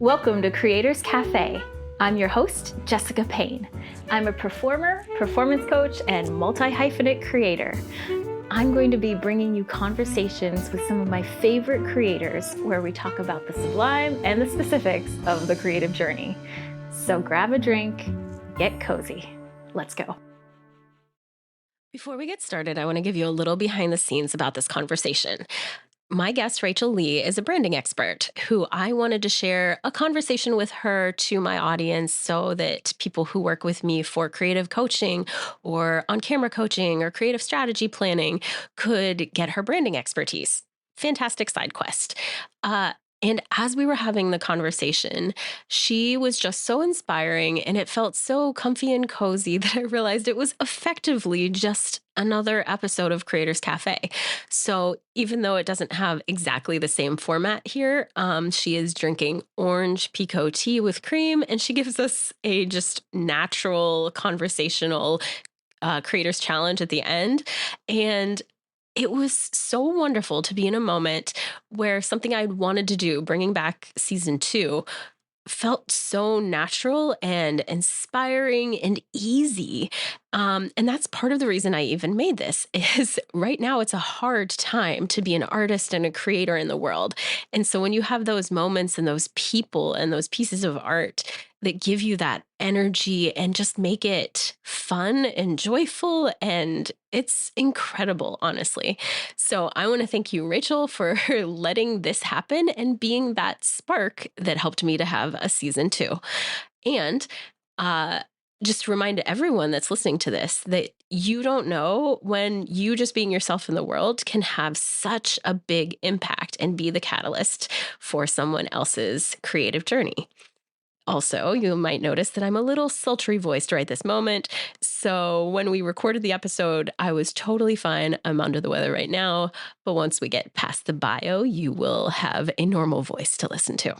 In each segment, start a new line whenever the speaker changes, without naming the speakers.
Welcome to Creators Cafe. I'm your host, Jessica Payne. I'm a performer, performance coach, and multi-hyphenate creator. I'm going to be bringing you conversations with some of my favorite creators where we talk about the sublime and the specifics of the creative journey. So grab a drink, get cozy. Let's go.
Before we get started, I want to give you a little behind the scenes about this conversation. My guest, Rachel Lee, is a branding expert who I wanted to share a conversation with her to my audience so that people who work with me for creative coaching or on-camera coaching or creative strategy planning could get her branding expertise. Fantastic side quest. And as we were having the conversation, she was just so inspiring and it felt so comfy and cozy that I realized it was effectively just another episode of Creators Cafe. So even though it doesn't have exactly the same format here, she is drinking orange pekoe tea with cream, and she gives us a just natural conversational creators challenge at the end. And it was so wonderful to be in a moment where something I'd wanted to do, bringing back season 2, felt so natural and inspiring and easy. And that's part of the reason I even made this is right now it's a hard time to be an artist and a creator in the world. And so when you have those moments and those people and those pieces of art that give you that energy and just make it fun and joyful, and it's incredible, honestly. So I want to thank you, Rachel, for letting this happen and being that spark that helped me to have a season 2. And uh, just remind everyone that's listening to this that you don't know when you just being yourself in the world can have such a big impact and be the catalyst for someone else's creative journey. Also, you might notice that I'm a little sultry voiced right this moment. So when we recorded the episode, I was totally fine. I'm under the weather right now. But once we get past the bio, you will have a normal voice to listen to.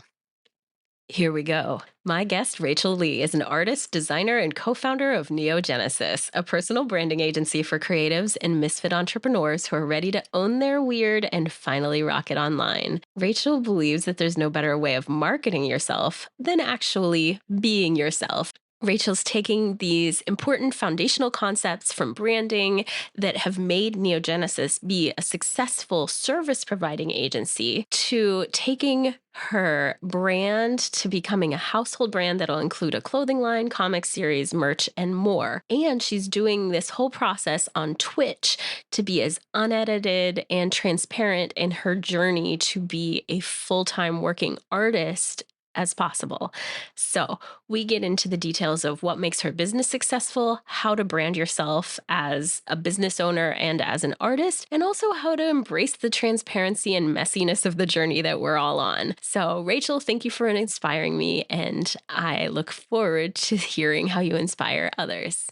Here we go. My guest, Rachel Lee, is an artist, designer, and co-founder of Neogenesis, a personal branding agency for creatives and misfit entrepreneurs who are ready to own their weird and finally rock it online. Rachel believes that there's no better way of marketing yourself than actually being yourself. Rachel's taking these important foundational concepts from branding that have made Neogenesis be a successful service providing agency to taking her brand to becoming a household brand that'll include a clothing line, comic series, merch, and more. And she's doing this whole process on Twitch to be as unedited and transparent in her journey to be a full-time working artist as possible. So we get into the details of what makes her business successful, how to brand yourself as a business owner and as an artist, and also how to embrace the transparency and messiness of the journey that we're all on. So Rachel, thank you for inspiring me, and I look forward to hearing how you inspire others.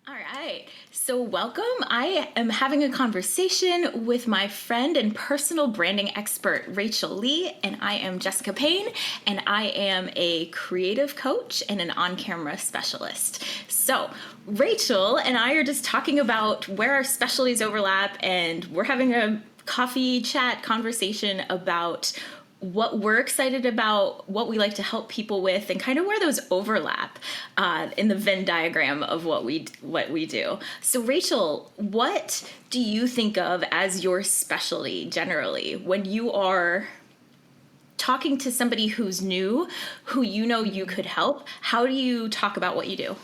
All right, so welcome. I am having a conversation with my friend and personal branding expert, Rachel Lee, and I am Jessica Payne, and I am a creative coach and an on-camera specialist. So Rachel and I are just talking about where our specialties overlap, and we're having a coffee chat conversation about what we're excited about, what we like to help people with, and kind of where those overlap in the Venn diagram of what we do. So Rachel, what do you think of as your specialty generally when you are talking to somebody who's new, who you know you could help? How do you talk about what you do?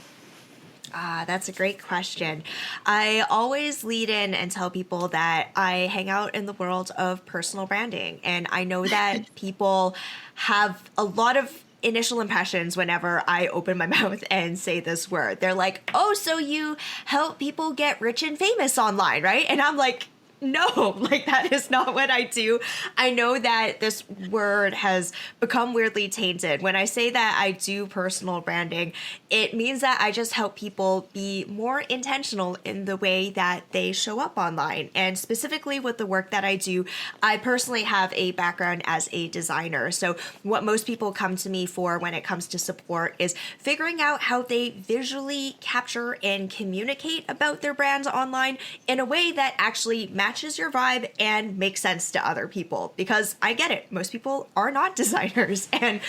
That's a great question. I always lead in and tell people that I hang out in the world of personal branding. And I know that people have a lot of initial impressions whenever I open my mouth and say this word. They're like, oh, so you help people get rich and famous online, right? And I'm like, no, like that is not what I do. I know that this word has become weirdly tainted. When I say that I do personal branding, it means that I just help people be more intentional in the way that they show up online. And specifically with the work that I do, I personally have a background as a designer. So what most people come to me for when it comes to support is figuring out how they visually capture and communicate about their brands online in a way that actually matches matches your vibe and makes sense to other people. Because I get it, most people are not designers, and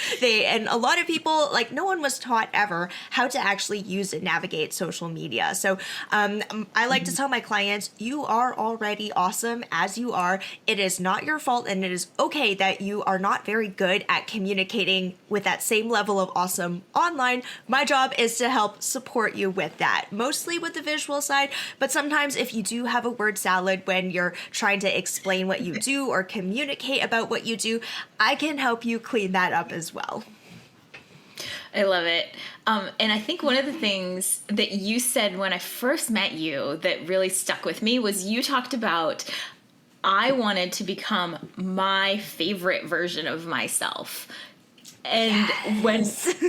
a lot of people, like, no one was taught ever how to actually use and navigate social media. So I like to tell my clients, you are already awesome as you are. It is not your fault, and it is okay that you are not very good at communicating with that same level of awesome online. My job is to help support you with that, mostly with the visual side, but sometimes if you do have a word salad when you're trying to explain what you do or communicate about what you do, I can help you clean that up as well.
I love it. And I think one of the things that you said when I first met you that really stuck with me was you talked about, I wanted to become my favorite version of myself. And when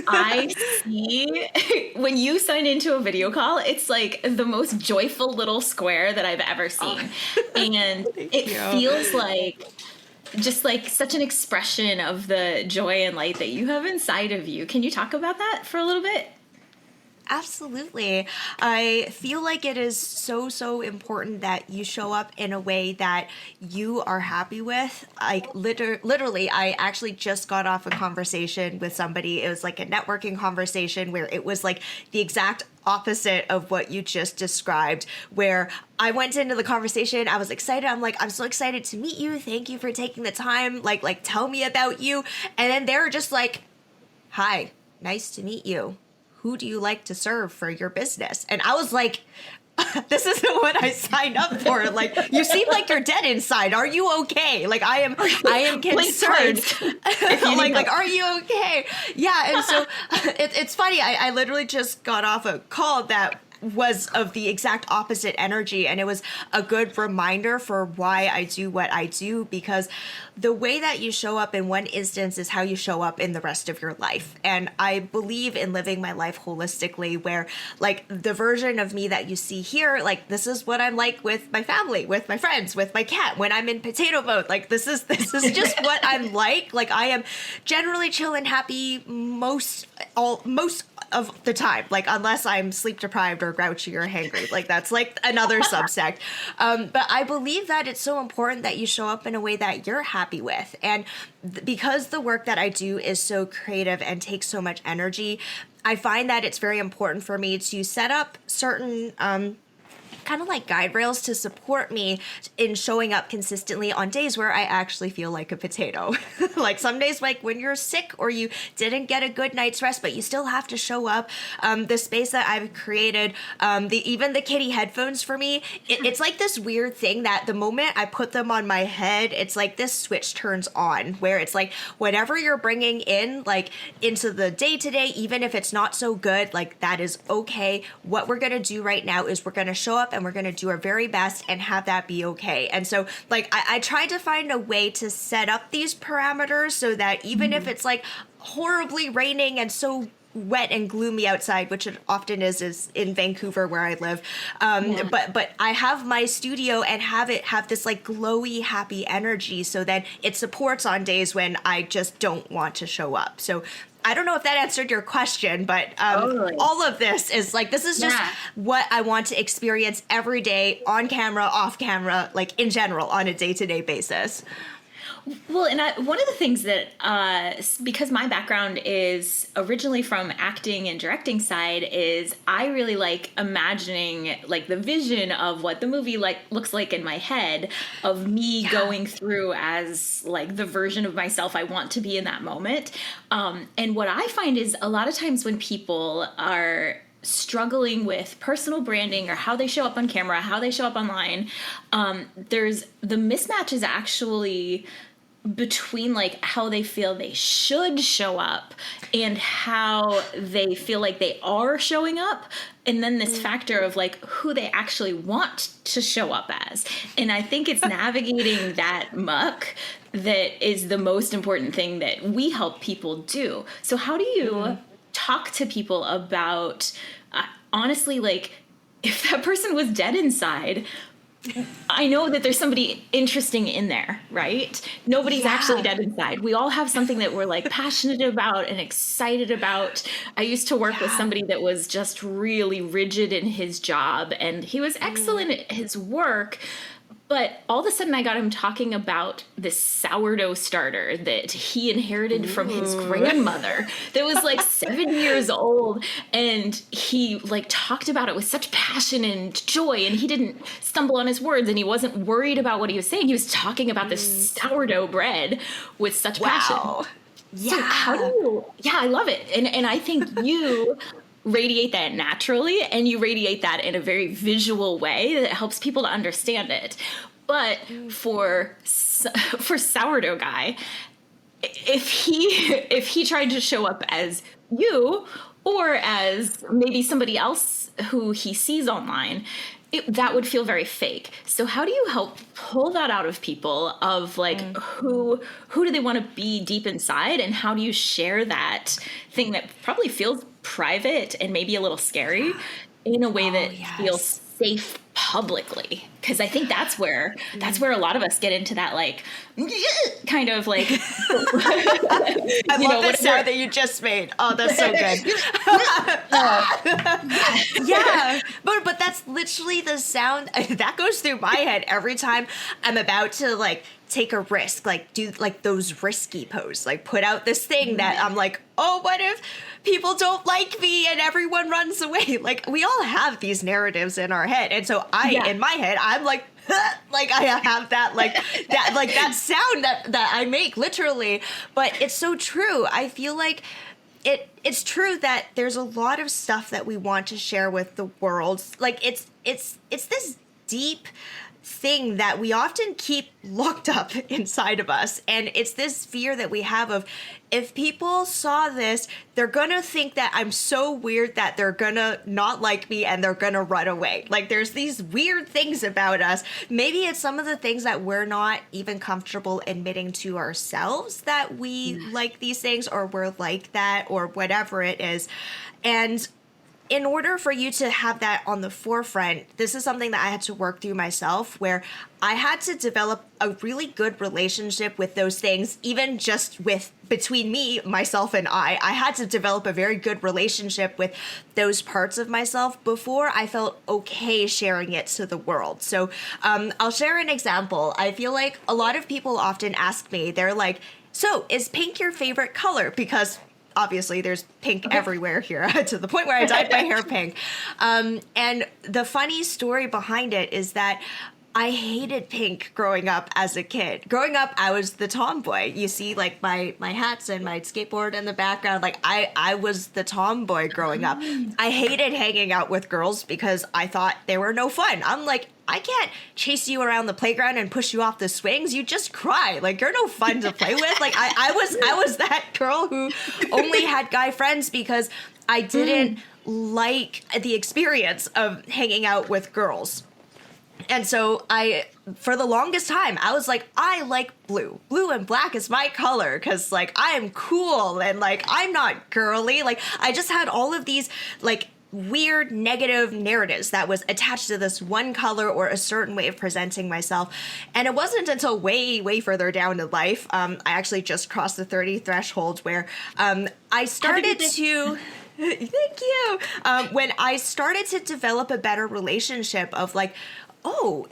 I see, when you sign into a video call, it's like the most joyful little square that I've ever seen. And it feels like just like such an expression of the joy and light that you have inside of you. Can you talk about that for a little bit?
Absolutely. I feel like it is so important that you show up in a way that you are happy with. Like literally, I actually just got off a conversation with somebody. It was like a networking conversation where it was like the exact opposite of what you just described, where I went into the conversation, I was excited. I'm like, I'm so excited to meet you. Thank you for taking the time. Like tell me about you. And then they're just like, hi, nice to meet you. Who do you like to serve for your business? And I was like, this isn't what I signed up for. Like, you seem like you're dead inside. Are you okay? Like, I am concerned. like, are you okay? Yeah. And so it's funny. I literally just got off a call that was of the exact opposite energy, and it was a good reminder for why I do what I do, because the way that you show up in one instance is how you show up in the rest of your life. And I believe in living my life holistically, where like the version of me that you see here, like this is what I'm like with my family, with my friends, with my cat, when I'm in potato mode. Like this is just what I'm like. Like I am generally chill and happy most of the time, like unless I'm sleep deprived or grouchy or hangry. Like that's like another subsect. But I believe that it's so important that you show up in a way that you're happy with. And because the work that I do is so creative and takes so much energy, I find that it's very important for me to set up certain kind of like guide rails to support me in showing up consistently on days where I actually feel like a potato. Like some days, like when you're sick or you didn't get a good night's rest, but you still have to show up. The space that I've created, even the kitty headphones for me, it's like this weird thing that the moment I put them on my head, it's like this switch turns on where it's like whatever you're bringing in, like into the day to day, even if it's not so good, like that is okay. What we're going to do right now is we're going to show up and we're going to do our very best and have that be okay. And so like I tried to find a way to set up these parameters so that even if it's like horribly raining and so wet and gloomy outside, which it often is in Vancouver where I live, but I have my studio and have this like glowy happy energy so that it supports on days when I just don't want to show up. So I don't know if that answered your question, but totally. All of this is like, this is just what I want to experience every day, on camera, off camera, like in general, on a day-to-day basis.
Well, and one of the things that, because my background is originally from acting and directing side, is I really like imagining like the vision of what the movie like looks like in my head of me going through as like the version of myself I want to be in that moment. And what I find is a lot of times when people are struggling with personal branding or how they show up on camera, how they show up online, there's the mismatch is actually between like how they feel they should show up and how they feel like they are showing up, and then this factor of like who they actually want to show up as. And I think it's navigating that muck that is the most important thing that we help people do. So how do you talk to people about honestly, like if that person was dead inside, I know that there's somebody interesting in there, right? Nobody's actually dead inside. We all have something that we're like passionate about and excited about. I used to work with somebody that was just really rigid in his job, and he was excellent at his work, But all of a sudden I got him talking about this sourdough starter that he inherited from his grandmother that was like 7 years old. And he like talked about it with such passion and joy, and he didn't stumble on his words, and he wasn't worried about what he was saying. He was talking about this sourdough bread with such passion.
Yeah.
So how do you, I love it. And I think you radiate that naturally, and you radiate that in a very visual way that helps people to understand it. But for sourdough guy, if he tried to show up as you or as maybe somebody else who he sees online, that would feel very fake. So how do you help pull that out of people of like who do they want to be deep inside, and how do you share that thing that probably feels private and maybe a little scary in a way that feels safe publicly? Because I think that's where a lot of us get into that like kind of like
I love the sound that you just made. Oh, that's so good. Yeah, but that's literally the sound that goes through my head every time I'm about to like take a risk, like do like those risky posts, like put out this thing that I'm like, oh, what if people don't like me and everyone runs away? Like we all have these narratives in our head, and so in my head I'm like like I have that like that sound that I make literally. But it's so true. I feel like it's true that there's a lot of stuff that we want to share with the world. Like it's this deep thing that we often keep locked up inside of us, and it's this fear that we have of, if people saw this, they're gonna think that I'm so weird that they're gonna not like me and they're gonna run away. Like there's these weird things about us. Maybe it's some of the things that we're not even comfortable admitting to ourselves, that we like these things or we're like that or whatever it is. And in order for you to have that on the forefront, this is something that I had to work through myself, where I had to develop a really good relationship with those things, even just between me, myself, and I had to develop a very good relationship with those parts of myself before I felt okay sharing it to the world. So I'll share an example. I feel like a lot of people often ask me, they're like, so is pink your favorite color? Because obviously there's pink everywhere here to the point where I dyed my hair pink. And the funny story behind it is that I hated pink growing up as a kid. Growing up, I was the tomboy. You see like my hats and my skateboard in the background. Like I was the tomboy growing up. I hated hanging out with girls because I thought they were no fun. I'm like, I can't chase you around the playground and push you off the swings. You just cry. Like, you're no fun to play with. Like, I was that girl who only had guy friends because I didn't like the experience of hanging out with girls. And so for the longest time, I was like, I like blue. Blue and black is my color because, like, I am cool and, like, I'm not girly. Like, I just had all of these, like, weird negative narratives that was attached to this one color or a certain way of presenting myself. And it wasn't until way further down in life, I actually just crossed the 30 threshold, where I started to thank you, when I started to develop a better relationship of like, oh,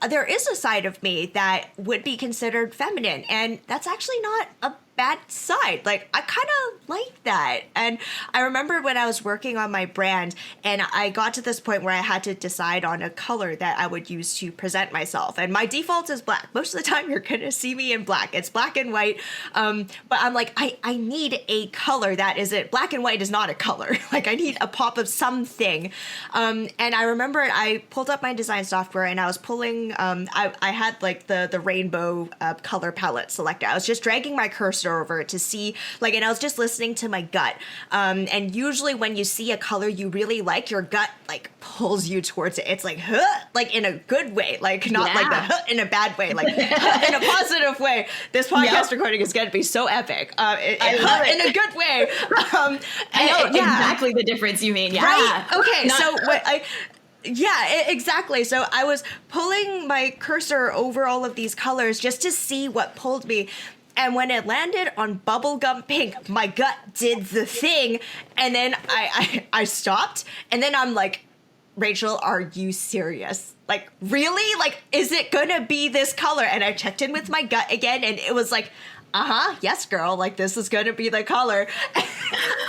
there is a side of me that would be considered feminine, and that's actually not a bad side. Like, I kind of like that. And I remember when I was working on my brand and I got to this point where I had to decide on a color that I would use to present myself. And my default is black. Most of the time you're going to see me in black. It's black and white. But I'm like, I need a color that isn't, black and white is not a color. Like, I need a pop of something. And I remember I pulled up my design software and I was pulling, I had like the rainbow color palette selected. I was just dragging my cursor over to see, like, and I was just listening to my gut. And usually when you see a color you really like, your gut like pulls you towards it. It's like, huh, like in a good way, like not like the huh in a bad way, like huh, in a positive way. This podcast recording is going to be so epic. I love it. In a good way.
I know exactly the difference you mean. Yeah.
Right? Okay. Exactly. So I was pulling my cursor over all of these colors just to see what pulled me. And when it landed on bubblegum pink, my gut did the thing. And then I stopped. And then I'm like, Rachel, are you serious? Like, really? Like, is it gonna be this color? And I checked in with my gut again, and it was like, yes, girl, like, this is gonna be the color.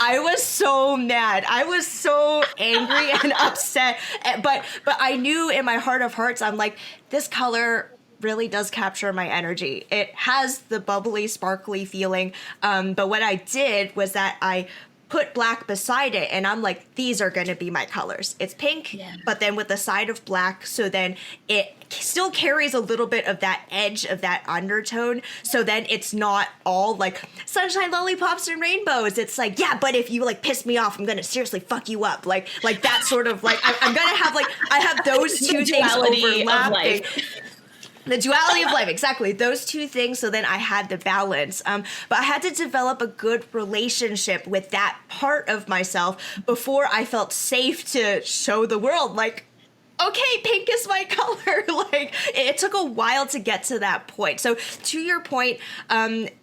I was so mad. I was so angry and upset. But I knew in my heart of hearts, I'm like, this color really does capture my energy. It has the bubbly, sparkly feeling. But what I did was that I put black beside it, and I'm like, these are going to be my colors. It's pink, but then with the side of black, so then it still carries a little bit of that edge of that undertone, so then it's not all like sunshine, lollipops, and rainbows. It's like, yeah, but if you like piss me off, I'm gonna seriously fuck you up, like that sort of like I'm gonna have like, I have those two things overlapping. The duality of life, exactly. Those two things, so then I had the balance. But I had to develop a good relationship with that part of myself before I felt safe to show the world, like, okay, pink is my color. Like, it took a while to get to that point. So to your point,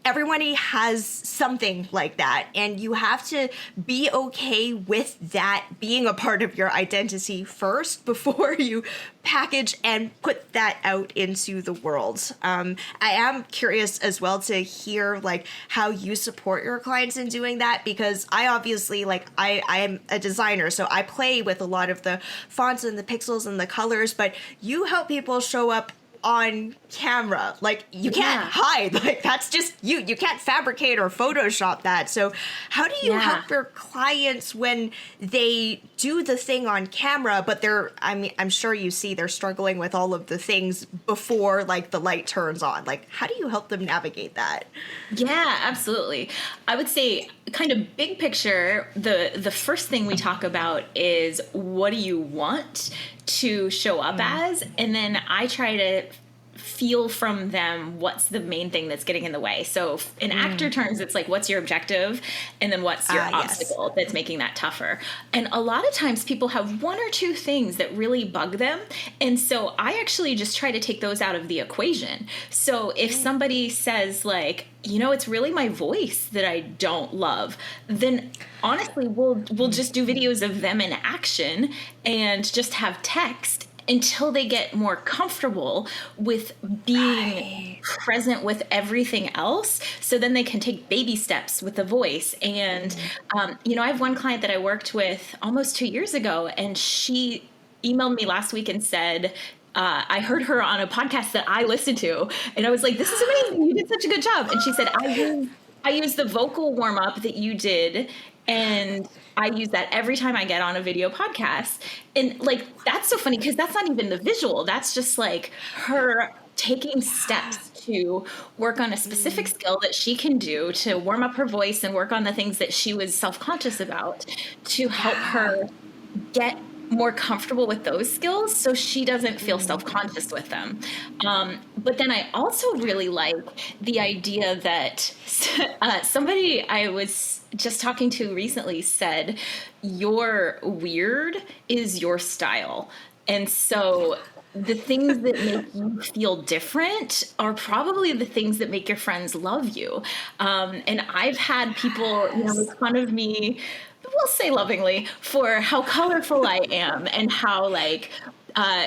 everybody has something like that, and you have to be okay with that being a part of your identity first before you package and put that out into the world. I am curious as well to hear like how you support your clients in doing that, because I obviously like I am a designer, so I play with a lot of the fonts and the pixels and the colors, but you help people show up on camera. Like, you can't hide. Like, that's just you. You can't fabricate or Photoshop that. So how do you help your clients when they do the thing on camera, but I'm sure you see they're struggling with all of the things before like the light turns on? Like, how do you help them navigate that?
Yeah, absolutely. I would say kind of big picture, the first thing we talk about is what do you want to show up as? And then I try to feel from them what's the main thing that's getting in the way. So in actor terms, it's like, what's your objective? And then what's your obstacle that's making that tougher? And a lot of times people have one or two things that really bug them. And so I actually just try to take those out of the equation. So if somebody says like, you know, it's really my voice that I don't love, then honestly, we'll just do videos of them in action and just have text until they get more comfortable with being present with everything else. So then they can take baby steps with the voice. And, you know, I have one client that I worked with almost 2 years ago, and she emailed me last week and said, I heard her on a podcast that I listened to, and I was like, this is amazing. You did such a good job. And she said, I use the vocal warm up that you did, and I use that every time I get on a video podcast. And like, that's so funny because that's not even the visual. That's just like her taking steps to work on a specific skill that she can do to warm up her voice and work on the things that she was self-conscious about to help her get more comfortable with those skills so she doesn't feel self-conscious with them. But then I also really like the idea that somebody I was just talking to recently said, your weird is your style. And so the things that make you feel different are probably the things that make your friends love you. And I've had people, you know, make fun of me, we'll say lovingly, for how colorful I am and how like,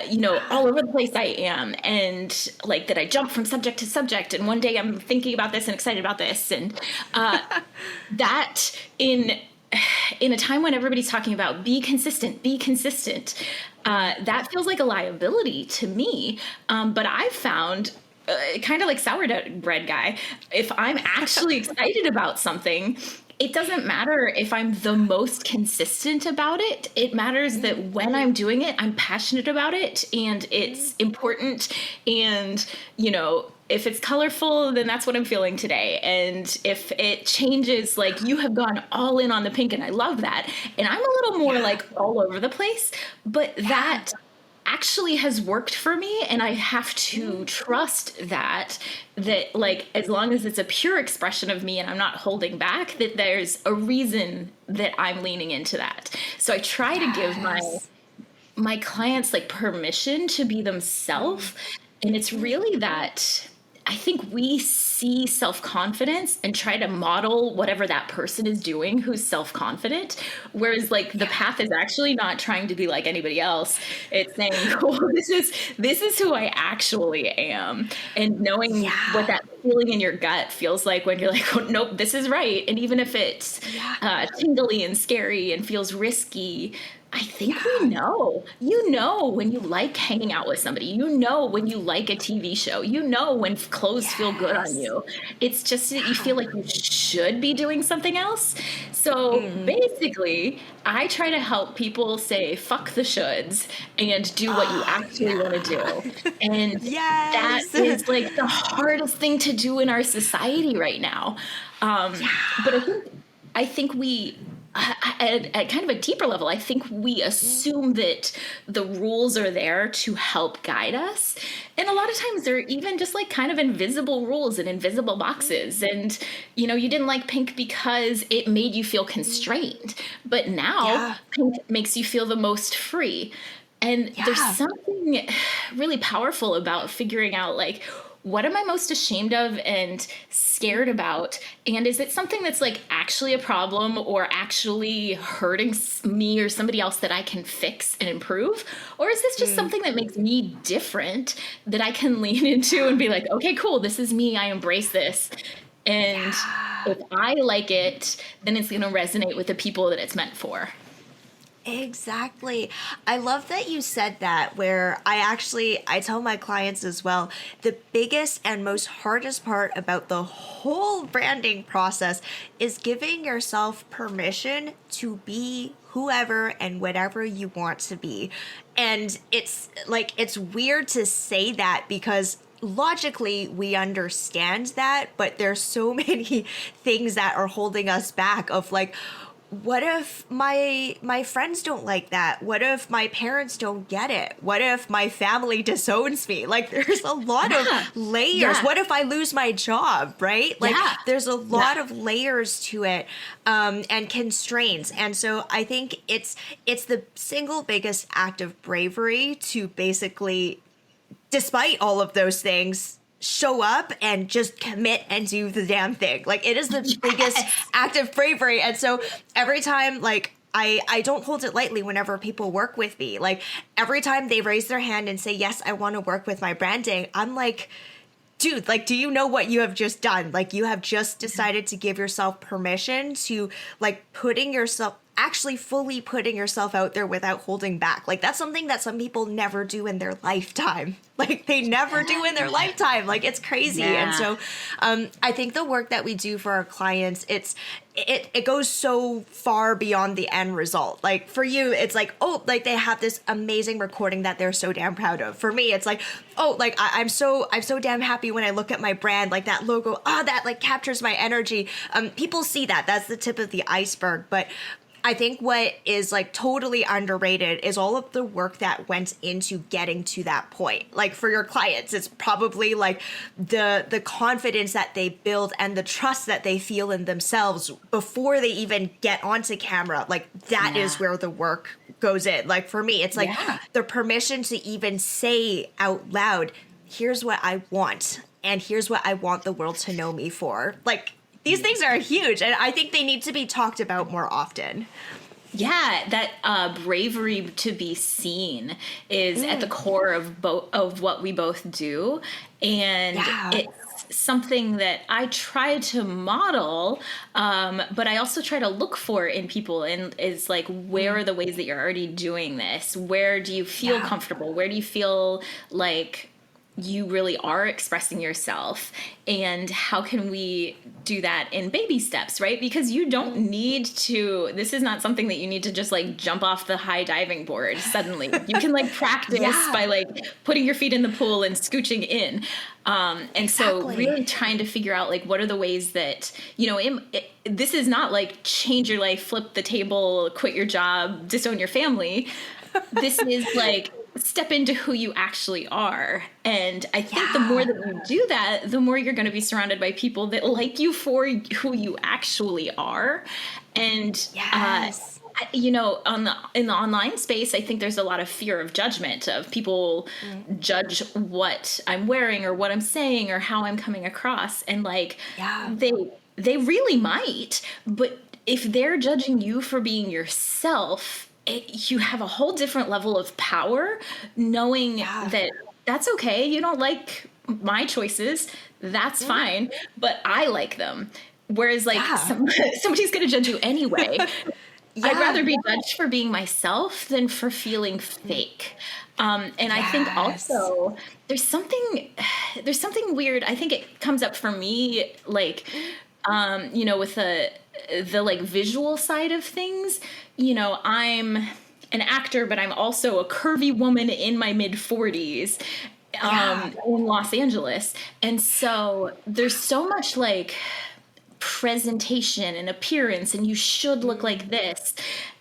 you know, all over the place I am, and like that I jump from subject to subject, and one day I'm thinking about this and excited about this, and that in a time when everybody's talking about be consistent, that feels like a liability to me. But I've found, kind of like sourdough bread guy, if I'm actually excited about something, it doesn't matter if I'm the most consistent about it. It matters that when I'm doing it, I'm passionate about it and it's important. And, you know, if it's colorful, then that's what I'm feeling today. And if it changes, like you have gone all in on the pink, and I love that. And I'm a little more like all over the place, but that actually has worked for me, and I have to trust that like, as long as it's a pure expression of me and I'm not holding back, that there's a reason that I'm leaning into that. So I try to give my clients like permission to be themselves. And it's really that I think we see self-confidence and try to model whatever that person is doing who's self-confident. Whereas like the path is actually not trying to be like anybody else. It's saying, cool, this is who I actually am. And knowing what that feeling in your gut feels like when you're like, oh, nope, this is right. And even if it's tingly and scary and feels risky, I think we know. You know when you like hanging out with somebody. You know when you like a TV show. You know when clothes feel good on you. It's just that you feel like you should be doing something else. So basically, I try to help people say fuck the shoulds and do what you actually want to do. And that is like the hardest thing to do in our society right now. But I think we at kind of a deeper level, I think we assume that the rules are there to help guide us. And a lot of times they're even just like kind of invisible rules and invisible boxes. And, you know, you didn't like pink because it made you feel constrained. But now pink makes you feel the most free. And there's something really powerful about figuring out like, what am I most ashamed of and scared about? And is it something that's like actually a problem or actually hurting me or somebody else that I can fix and improve? Or is this just something that makes me different that I can lean into and be like, okay, cool, this is me. I embrace this. And if I like it, then it's going to resonate with the people that it's meant for.
Exactly. I love that you said that, where I tell my clients as well, the biggest and most hardest part about the whole branding process is giving yourself permission to be whoever and whatever you want to be. And it's like, it's weird to say that because logically we understand that, but there's so many things that are holding us back of like, what if my friends don't like that? What if my parents don't get it? What if my family disowns me? Like there's a lot of layers. What if I lose my job, right? Like there's a lot of layers to it, and constraints. And so I think it's the single biggest act of bravery to basically, despite all of those things, show up and just commit and do the damn thing. Like it is the biggest act of bravery. And so every time, like, I don't hold it lightly whenever people work with me. Like every time they raise their hand and say, yes, I want to work with my branding, I'm like, dude, like, do you know what you have just done? Like you have just decided to give yourself permission to like actually fully putting yourself out there without holding back. Like that's something that some people never do in their lifetime. Like they never do in their lifetime. Like it's crazy. And so I think the work that we do for our clients, it goes so far beyond the end result. Like for you, it's like, oh, like they have this amazing recording that they're so damn proud of. For me, it's like, oh, like I'm so damn happy when I look at my brand, like that logo, that like captures my energy. People see that. That's the tip of the iceberg. But I think what is like totally underrated is all of the work that went into getting to that point. Like for your clients, it's probably like the confidence that they build and the trust that they feel in themselves before they even get onto camera. Like that is where the work goes in. Like for me, it's like the permission to even say out loud, here's what I want and here's what I want the world to know me for. Like these things are huge, and I think they need to be talked about more often.
Yeah, that bravery to be seen is at the core of what we both do, and it's something that I try to model, but I also try to look for in people, and is like, where are the ways that you're already doing this? Where do you feel comfortable? Where do you feel like you really are expressing yourself, and how can we do that in baby steps, right? Because you don't need to, this is not something that you need to just like jump off the high diving board suddenly. You can like practice by like putting your feet in the pool and scooching in. And so really trying to figure out like, what are the ways that, you know, this is not like change your life, flip the table, quit your job, disown your family. This is like, step into who you actually are. And I think the more that you do that, the more you're going to be surrounded by people that like you for who you actually are. And you know, in the online space, I think there's a lot of fear of judgment, of people judge what I'm wearing or what I'm saying or how I'm coming across, and like
Yeah.
they really might, but if they're judging you for being yourself, you have a whole different level of power, knowing
Yeah.
that that's okay. You don't like my choices, that's fine, but I like them. Whereas, like,
Yeah.
somebody's going to judge you anyway. I'd
Yeah.
rather be judged for being myself than for feeling fake. And I think
Yes.
also there's something weird. I think it comes up for me, like, you know, with the like visual side of things. You know, I'm an actor, but I'm also a curvy woman in my mid 40s,
Yeah.
in Los Angeles. And so there's so much like presentation and appearance, and you should look like this.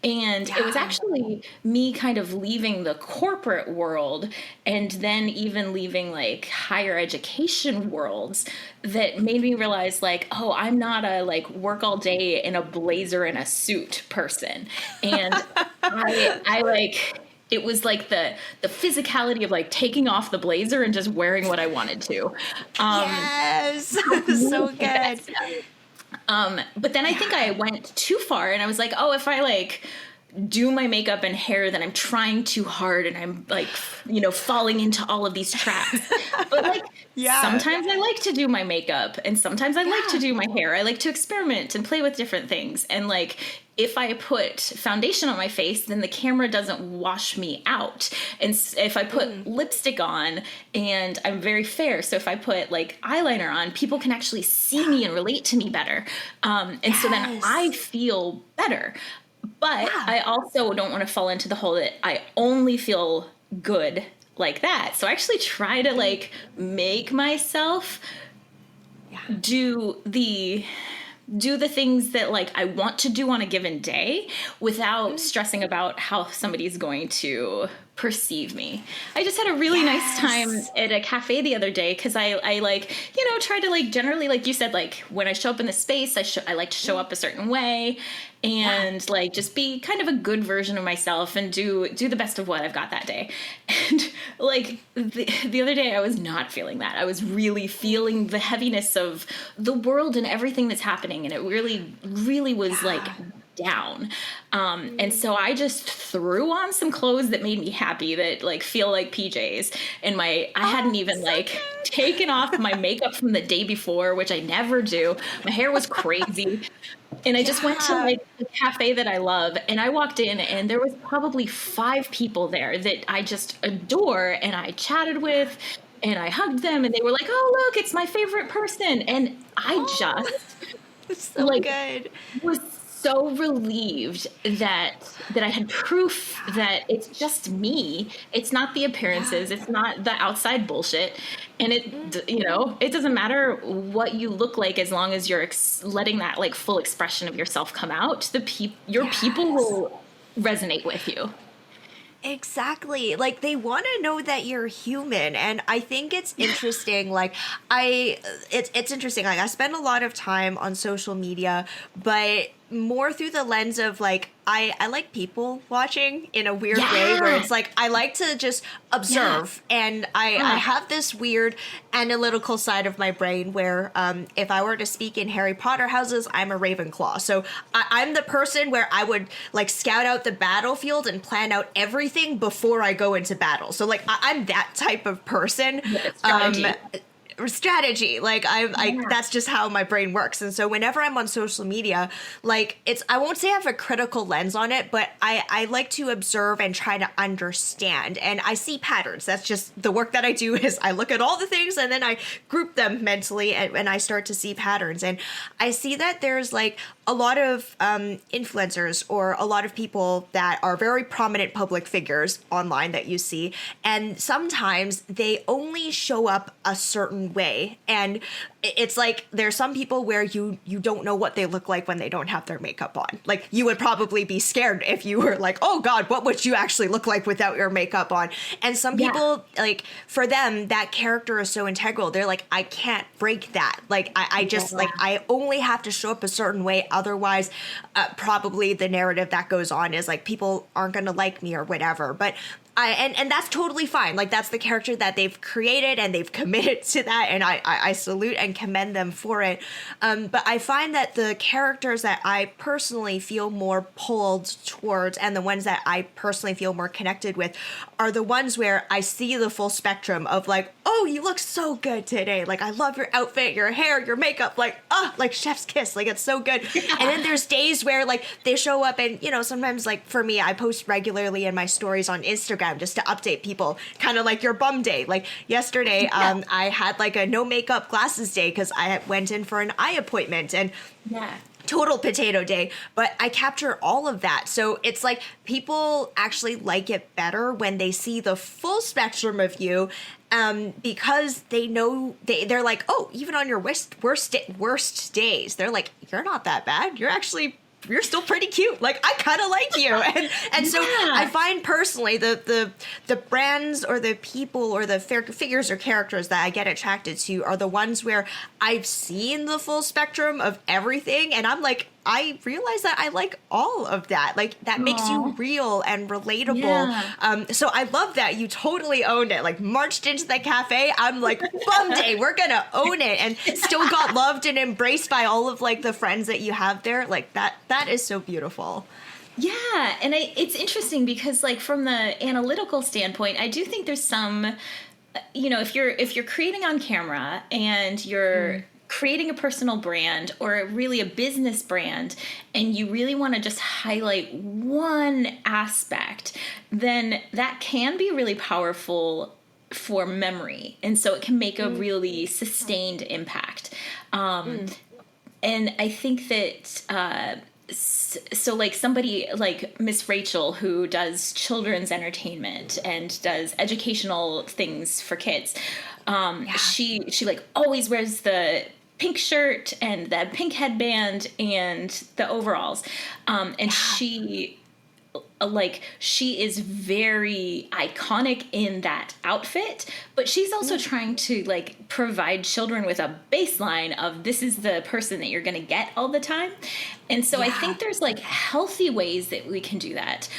And it was
Yeah.
actually me kind of leaving the corporate world and then even leaving like higher education worlds that made me realize, like, oh, I'm not a like work all day in a blazer and a suit person. And I like, it was like the physicality of like taking off the blazer and just wearing what I wanted to.
Yes. So
Really like that
good.
stuff. But then I think I went too far, and I was like, oh, if I like do my makeup and hair, then I'm trying too hard and I'm like, you know, falling into all of these traps. But like,
Yeah.
sometimes I like to do my makeup and sometimes I like to
Yeah.
do my hair. I like to experiment and play with different things. And like, if I put foundation on my face, then the camera doesn't wash me out. And if I put lipstick on, and I'm very fair, so if I put like eyeliner on, people can actually see me and relate to me better. And so then I
Yes.
feel better. But
Yeah.
I also don't want to fall into the hole that I only feel good like that. So I actually try to like make myself
Yeah.
do the things that like I want to do on a given day without stressing about how somebody's going to perceive me. I just had a really nice time
Yes.
at a cafe the other day because I like, you know, try to like generally, like you said, like when I show up in the space, I like to show up a certain way and like just be kind of a good version of myself and do the best of what I've got that day. And like the other day I was not feeling that. I was really feeling the heaviness of the world and everything that's happening, and it really was like down. And so I just threw on some clothes that made me happy, that like feel like PJs. And I hadn't even like taken off my makeup from the day before, which I never do. My hair was crazy. And I just went to
Yeah.
like the cafe that I love, and I walked in and there was probably 5 people there that I just adore, and I chatted with and I hugged them, and they were like, "Oh, look, it's my favorite person." And I
Oh,
just
it's so
like
good.
was so relieved that I had proof that it's just me. It's not the appearances. It's not the outside bullshit. And it, you know, it doesn't matter what you look like as long as you're letting that like full expression of yourself come out. Your people
Yes.
will resonate with you.
Exactly. Like they want to know that you're human, and I think it's interesting. Like it's interesting. Like I spend a lot of time on social media, but more through the lens of like I like people watching in a weird way, where
Yeah.
it's like I like to just observe, and I have this weird analytical side of my brain where if I were to speak in Harry Potter houses, I'm a Ravenclaw. So I'm the person where I would like scout out the battlefield and plan out everything before I go into battle. So like I'm that type of person.
Strategy.
Strategy, like that's just how my brain works. And so whenever I'm on social media, like I won't say I have a critical lens on it, but I like to observe and try to understand, and I see patterns. That's just the work that I do, is I look at all the things and then I group them mentally, and I start to see patterns. And I see that there's like a lot of influencers or a lot of people that are very prominent public figures online that you see, and sometimes they only show up a certain certain way. And it's like there's some people where you don't know what they look like when they don't have their makeup on. Like you would probably be scared if you were like, oh God, what would you actually look like without your makeup on? And some people, like for them, that character is so integral. They're like, I can't break that. Like I just like, I only have to show up a certain way. Otherwise, probably the narrative that goes on is like, people aren't going to like me or whatever. But and that's totally fine. Like that's the character that they've created and they've committed to that, and I salute and commend them for it. But I find that the characters that I personally feel more pulled towards and the ones that I personally feel more connected with are the ones where I see the full spectrum of like, oh, you look so good today. Like I love your outfit, your hair, your makeup, like like chef's kiss. Like it's so good. Yeah. And then there's days where like they show up and, you know, sometimes like for me, I post regularly in my stories on Instagram just to update people, kind of like your bum day. Like yesterday, I had like a no makeup glasses day because I went in for an eye appointment, and total potato day, but I capture all of that. So it's like people actually like it better when they see the full spectrum of you, because they know they're like, oh, even on your worst days, they're like, you're not that bad. You're still pretty cute. Like I kind of like you, and so I find personally the brands or the people or the figures or characters that I get attracted to are the ones where I've seen the full spectrum of everything, and I'm like, I realize that I like all of that. Like that makes you real and relatable. Yeah. So I love that you totally owned it. Like marched into the cafe. I'm like, bum day, we're gonna own it, and still got loved and embraced by all of like the friends that you have there. Like that is so beautiful.
Yeah, and it's interesting because like from the analytical standpoint, I do think there's some, you know, if you're creating on camera and you're creating a personal brand or really a business brand, and you really want to just highlight one aspect, then that can be really powerful for memory. And so it can make a really sustained impact. And I think that, so like somebody like Miss Rachel, who does children's entertainment and does educational things for kids, she like always wears the pink shirt and the pink headband and the overalls, and she is very iconic in that outfit, but she's also trying to like provide children with a baseline of this is the person that you're going to get all the time. And so I think there's like healthy ways that we can do that.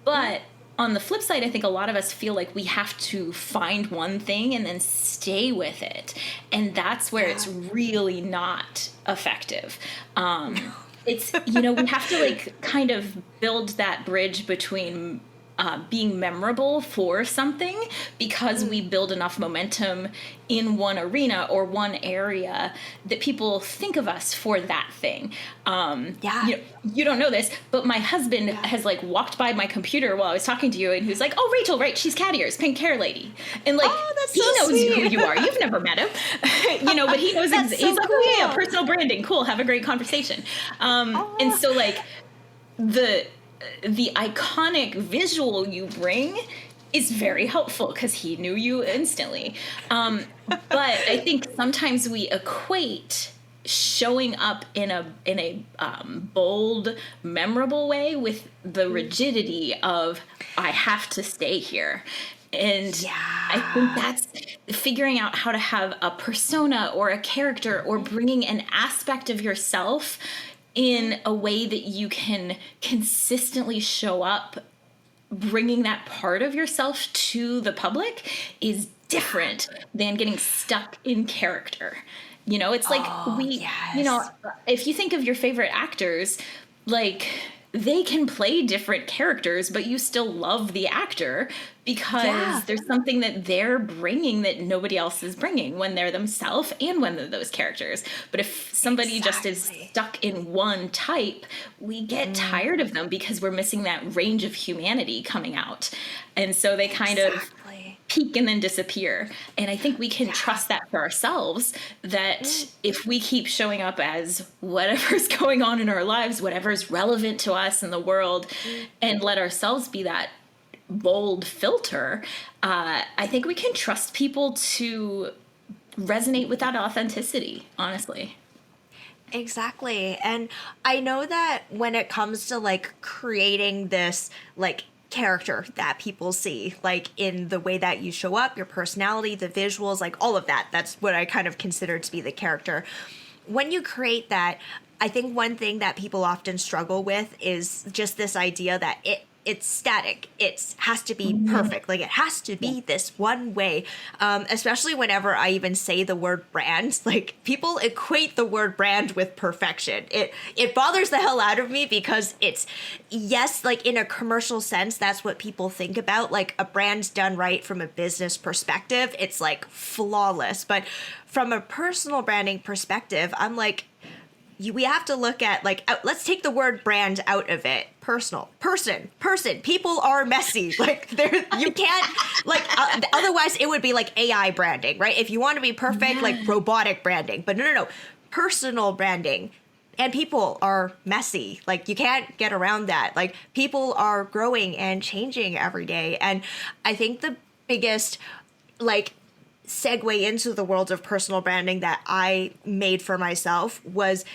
But on the flip side, I think a lot of us feel like we have to find one thing and then stay with it. And that's where it's really not effective. It's, you know, we have to like kind of build that bridge between being memorable for something, because we build enough momentum in one arena or one area that people think of us for that thing. You don't know this, but my husband has like walked by my computer while I was talking to you, and he was like, "Oh, Rachel, right? She's Cat Ears, pink hair lady," and like he knows who you are. You've never met him, you know, but he knows. He's like, cool. "Oh yeah, personal branding, cool. Have a great conversation." And so like the iconic visual you bring is very helpful because he knew you instantly. But I think sometimes we equate showing up in a bold, memorable way with the rigidity of I have to stay here. And I think that's figuring out how to have a persona or a character or bringing an aspect of yourself in a way that you can consistently show up, bringing that part of yourself to the public is different than getting stuck in character. You know, it's like you know, if you think of your favorite actors, like they can play different characters, but you still love the actor because there's something that they're bringing that nobody else is bringing when they're themselves and when they're those characters. But if somebody just is stuck in one type, we get tired of them because we're missing that range of humanity coming out. And so they kind of peak and then disappear. And I think we can trust that for ourselves, that if we keep showing up as whatever's going on in our lives, whatever's relevant to us in the world, and let ourselves be that bold filter, I think we can trust people to resonate with that authenticity, honestly.
Exactly. And I know that when it comes to like creating this like character that people see, like in the way that you show up, your personality, the visuals, like all of that, that's what I kind of consider to be the character. When you create that, I think one thing that people often struggle with is just this idea that it's static. It has to be perfect. Like it has to be this one way. Especially whenever I even say the word brand, like people equate the word brand with perfection. It bothers the hell out of me because it's, yes, like in a commercial sense, that's what people think about. Like a brand done right from a business perspective, it's like flawless. But from a personal branding perspective, I'm like, we have to look at like, let's take the word brand out of it. Personal, person. People are messy. Like you can't like otherwise it would be like AI branding, right? If you want to be perfect, like robotic branding. But no. Personal branding. And people are messy. Like you can't get around that. Like people are growing and changing every day. And I think the biggest like segue into the world of personal branding that I made for myself was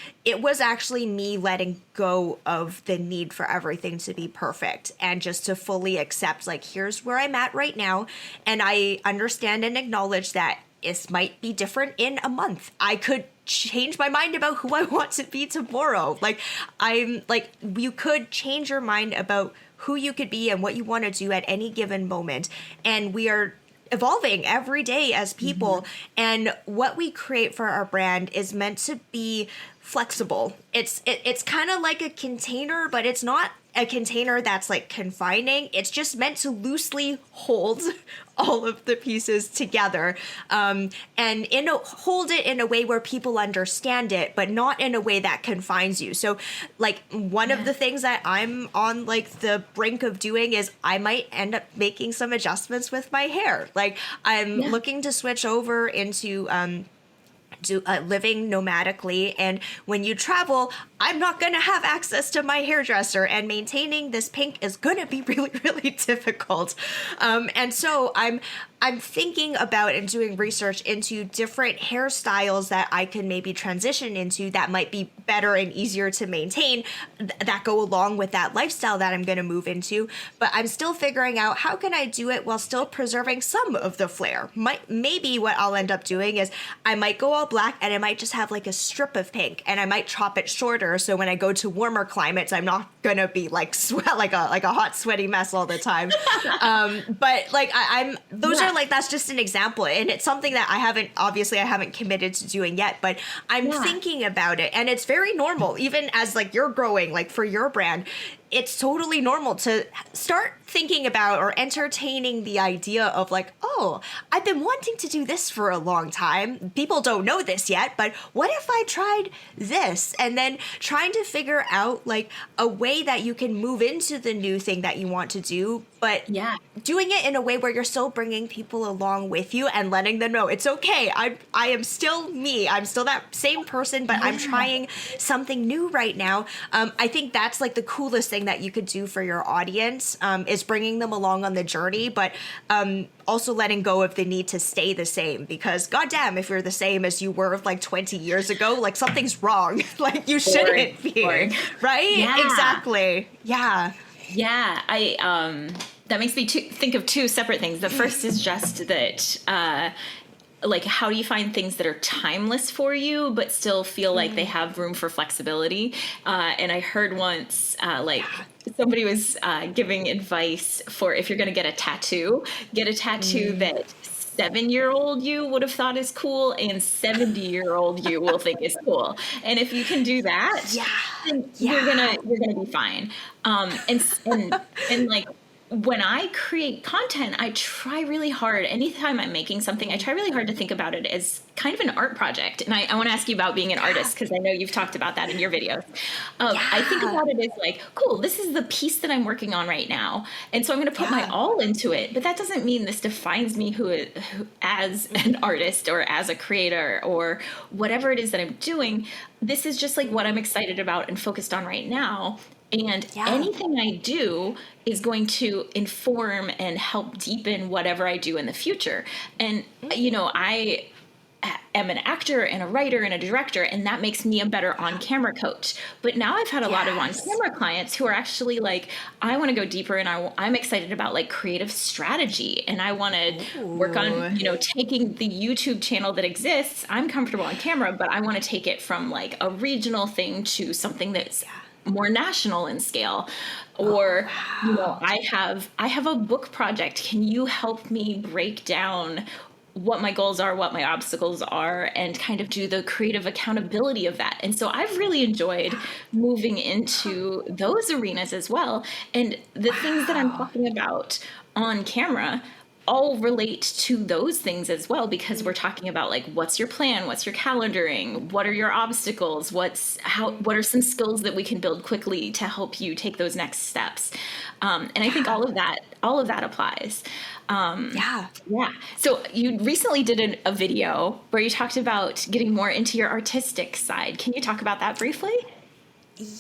actually me letting go of the need for everything to be perfect and just to fully accept like here's where I'm at right now, and I understand and acknowledge that it might be different in a month. I could change my mind about who I want to be tomorrow. Like I'm like you could change your mind about who you could be and what you want to do at any given moment, and we are evolving every day as people. And what we create for our brand is meant to be flexible. It's kind of like a container, but it's not a container that's like confining. It's just meant to loosely hold all of the pieces together, and hold it in a way where people understand it, but not in a way that confines you. So like one of the things that I'm on like the brink of doing is I might end up making some adjustments with my hair. Like I'm looking to switch over into living nomadically, and when you travel, I'm not going to have access to my hairdresser, and maintaining this pink is going to be really, really difficult. And so I'm thinking about and doing research into different hairstyles that I can maybe transition into that might be better and easier to maintain that go along with that lifestyle that I'm going to move into. But I'm still figuring out how can I do it while still preserving some of the flair. Maybe what I'll end up doing is I might go all black and I might just have like a strip of pink, and I might chop it shorter so when I go to warmer climates, I'm not gonna be like sweat like a hot sweaty mess all the time. But like those are like, that's just an example, and it's something that I haven't committed to doing yet, but I'm thinking about it, and it's very normal. Even as like you're growing, like for your brand, it's totally normal to start thinking about or entertaining the idea of like, oh, I've been wanting to do this for a long time. People don't know this yet, but what if I tried this? And then trying to figure out like a way that you can move into the new thing that you want to do, but doing it in a way where you're still bringing people along with you and letting them know it's okay. I am still me. I'm still that same person, but I'm trying something new right now. I think that's like the coolest thing that you could do for your audience, is bringing them along on the journey, but also letting go of the need to stay the same, because goddamn, if you're the same as you were like 20 years ago, like something's wrong. Like you shouldn't be, right? Yeah. Exactly. Yeah.
Yeah. That makes me think of two separate things. The first is just that, like, how do you find things that are timeless for you, but still feel like they have room for flexibility? And I heard once, somebody was giving advice for if you're going to get a tattoo that 7-year-old you would have thought is cool and 70-year-old you will think is cool. And if you can do that, then you're gonna be fine. And like, when I create content, I try really hard. Anytime I'm making something, I try really hard to think about it as kind of an art project. And I want to ask you about being an artist, because I know you've talked about that in your videos. I think about it as like, cool, this is the piece that I'm working on right now. And so I'm going to put my all into it. But that doesn't mean this defines me who as an artist or as a creator or whatever it is that I'm doing. This is just like what I'm excited about and focused on right now. And anything I do is going to inform and help deepen whatever I do in the future. And, you know, am an actor and a writer and a director, and that makes me a better on-camera coach. But now I've had a lot of on-camera clients who are actually like, I want to go deeper, and I'm excited about like creative strategy, and I want to work on, taking the YouTube channel that exists. I'm comfortable on camera, but I want to take it from like a regional thing to something that's more national in scale. Or, I have a book project. Can you help me break down what my goals are, what my obstacles are, and kind of do the creative accountability of that? And so I've really enjoyed moving into those arenas as well. And the things that I'm talking about on camera all relate to those things as well, because we're talking about like, what's your plan? What's your calendaring? What are your obstacles? What are some skills that we can build quickly to help you take those next steps? And I think all of that applies. Yeah. So you recently did a video where you talked about getting more into your artistic side. Can you talk about that briefly?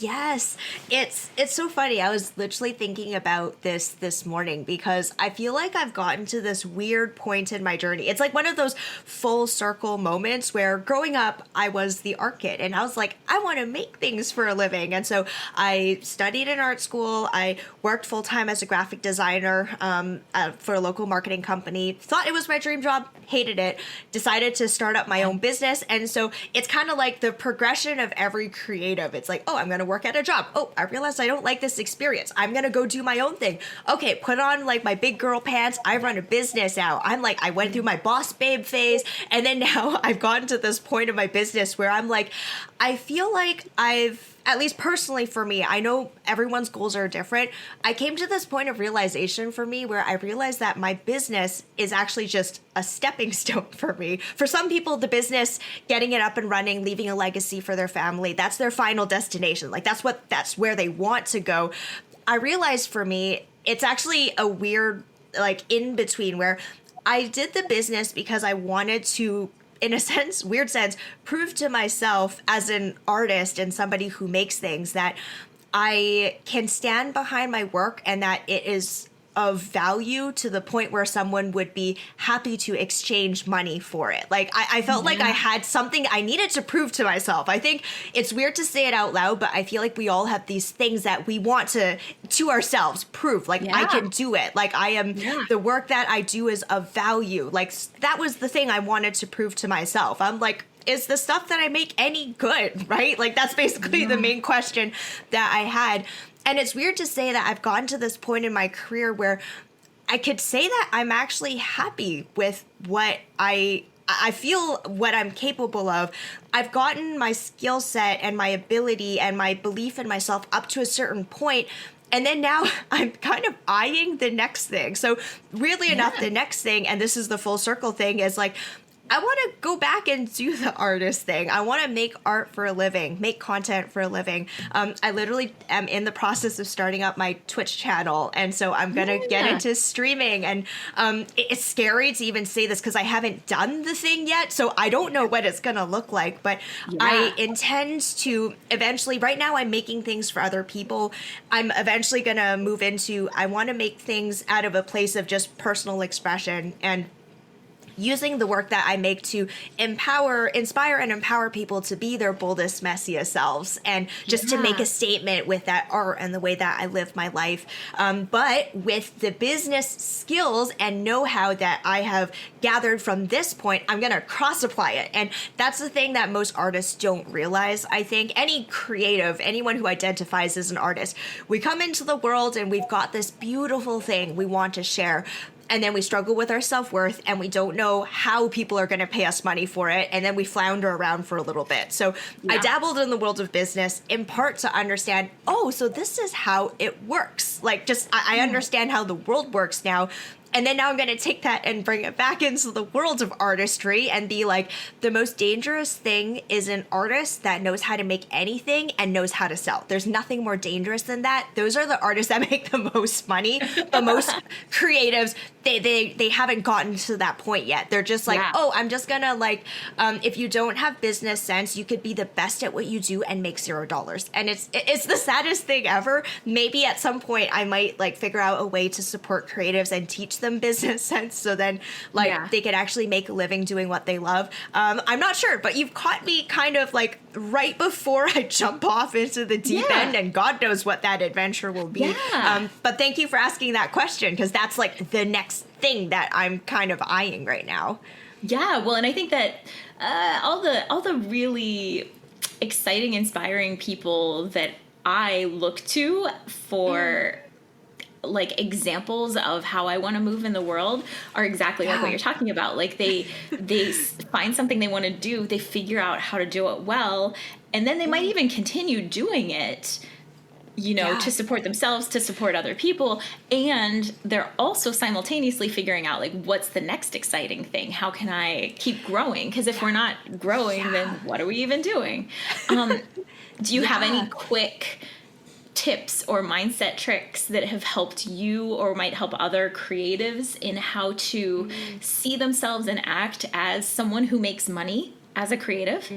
Yes, it's so funny. I was literally thinking about this morning because I feel like I've gotten to this weird point in my journey. It's like one of those full circle moments where growing up, I was the art kid and I was like, I want to make things for a living. And so I studied in art school. I worked full time as a graphic designer for a local marketing company. Thought it was my dream job, hated it, decided to start up my own business. And so it's kind of like the progression of every creative. It's like, oh, I'm going to work at a job. Oh, I realized I don't like this experience. I'm going to go do my own thing. Okay, put on like my big girl pants. I run a business now. I'm like, I went through my boss babe phase. And then now I've gotten to this point of my business where I'm like, I feel like at least personally for me, I know everyone's goals are different. I came to this point of realization for me where I realized that my business is actually just a stepping stone for me. For some people, the business, getting it up and running, leaving a legacy for their family, that's their final destination. Like that's where they want to go. I realized for me, it's actually a weird, like in between where I did the business because I wanted to, in a sense, weird sense, prove to myself as an artist and somebody who makes things that I can stand behind my work and that it is of value to the point where someone would be happy to exchange money for it. Like I felt like I had something I needed to prove to myself. I think it's weird to say it out loud, but I feel like we all have these things that we want to ourselves prove. Like I can do it. Like I am, the work that I do is of value. Like that was the thing I wanted to prove to myself. I'm like, is the stuff that I make any good, right? Like that's basically the main question that I had. And it's weird to say that I've gotten to this point in my career where I could say that I'm actually happy with what I feel what I'm capable of. I've gotten my skill set and my ability and my belief in myself up to a certain point. And then now I'm kind of eyeing the next thing. So really enough, the next thing, and this is the full circle thing, is like, I want to go back and do the artist thing. I want to make art for a living, make content for a living. I literally am in the process of starting up my Twitch channel. And so I'm going to get into streaming. And it's scary to even say this because I haven't done the thing yet. So I don't know what it's going to look like. But I intend to eventually, right now I'm making things for other people. I'm eventually going to move into, I want to make things out of a place of just personal expression and using the work that I make to inspire and empower people to be their boldest, messiest selves and just to make a statement with that art and the way that I live my life. But with the business skills and know-how that I have gathered from this point, I'm going to cross-apply it. And that's the thing that most artists don't realize. I think any creative, anyone who identifies as an artist, we come into the world and we've got this beautiful thing we want to share. And then we struggle with our self-worth and we don't know how people are going to pay us money for it. And then we flounder around for a little bit. So I dabbled in the world of business in part to understand, oh, so this is how it works. Like just I understand how the world works now. And then now I'm going to take that and bring it back into the world of artistry and be like, the most dangerous thing is an artist that knows how to make anything and knows how to sell. There's nothing more dangerous than that. Those are the artists that make the most money, the most creatives. They haven't gotten to that point yet. They're just like, oh, I'm just going to like, if you don't have business sense, you could be the best at what you do and make $0. And it's the saddest thing ever. Maybe at some point I might like figure out a way to support creatives and teach teach them business sense so then like they could actually make a living doing what they love. I'm not sure, but you've caught me kind of like right before I jump off into the deep end, and God knows what that adventure will be. But thank you for asking that question, because that's like the next thing that I'm kind of eyeing right now.
Yeah, well, and I think that all the really exciting, inspiring people that I look to for like examples of how I want to move in the world are exactly like what you're talking about. Like they find something they want to do, they figure out how to do it well, and then they might even continue doing it, you know, to support themselves, to support other people. And they're also simultaneously figuring out like, what's the next exciting thing? How can I keep growing? Because if we're not growing, then what are we even doing? Do you have any quick tips or mindset tricks that have helped you or might help other creatives in how to see themselves and act as someone who makes money as a creative?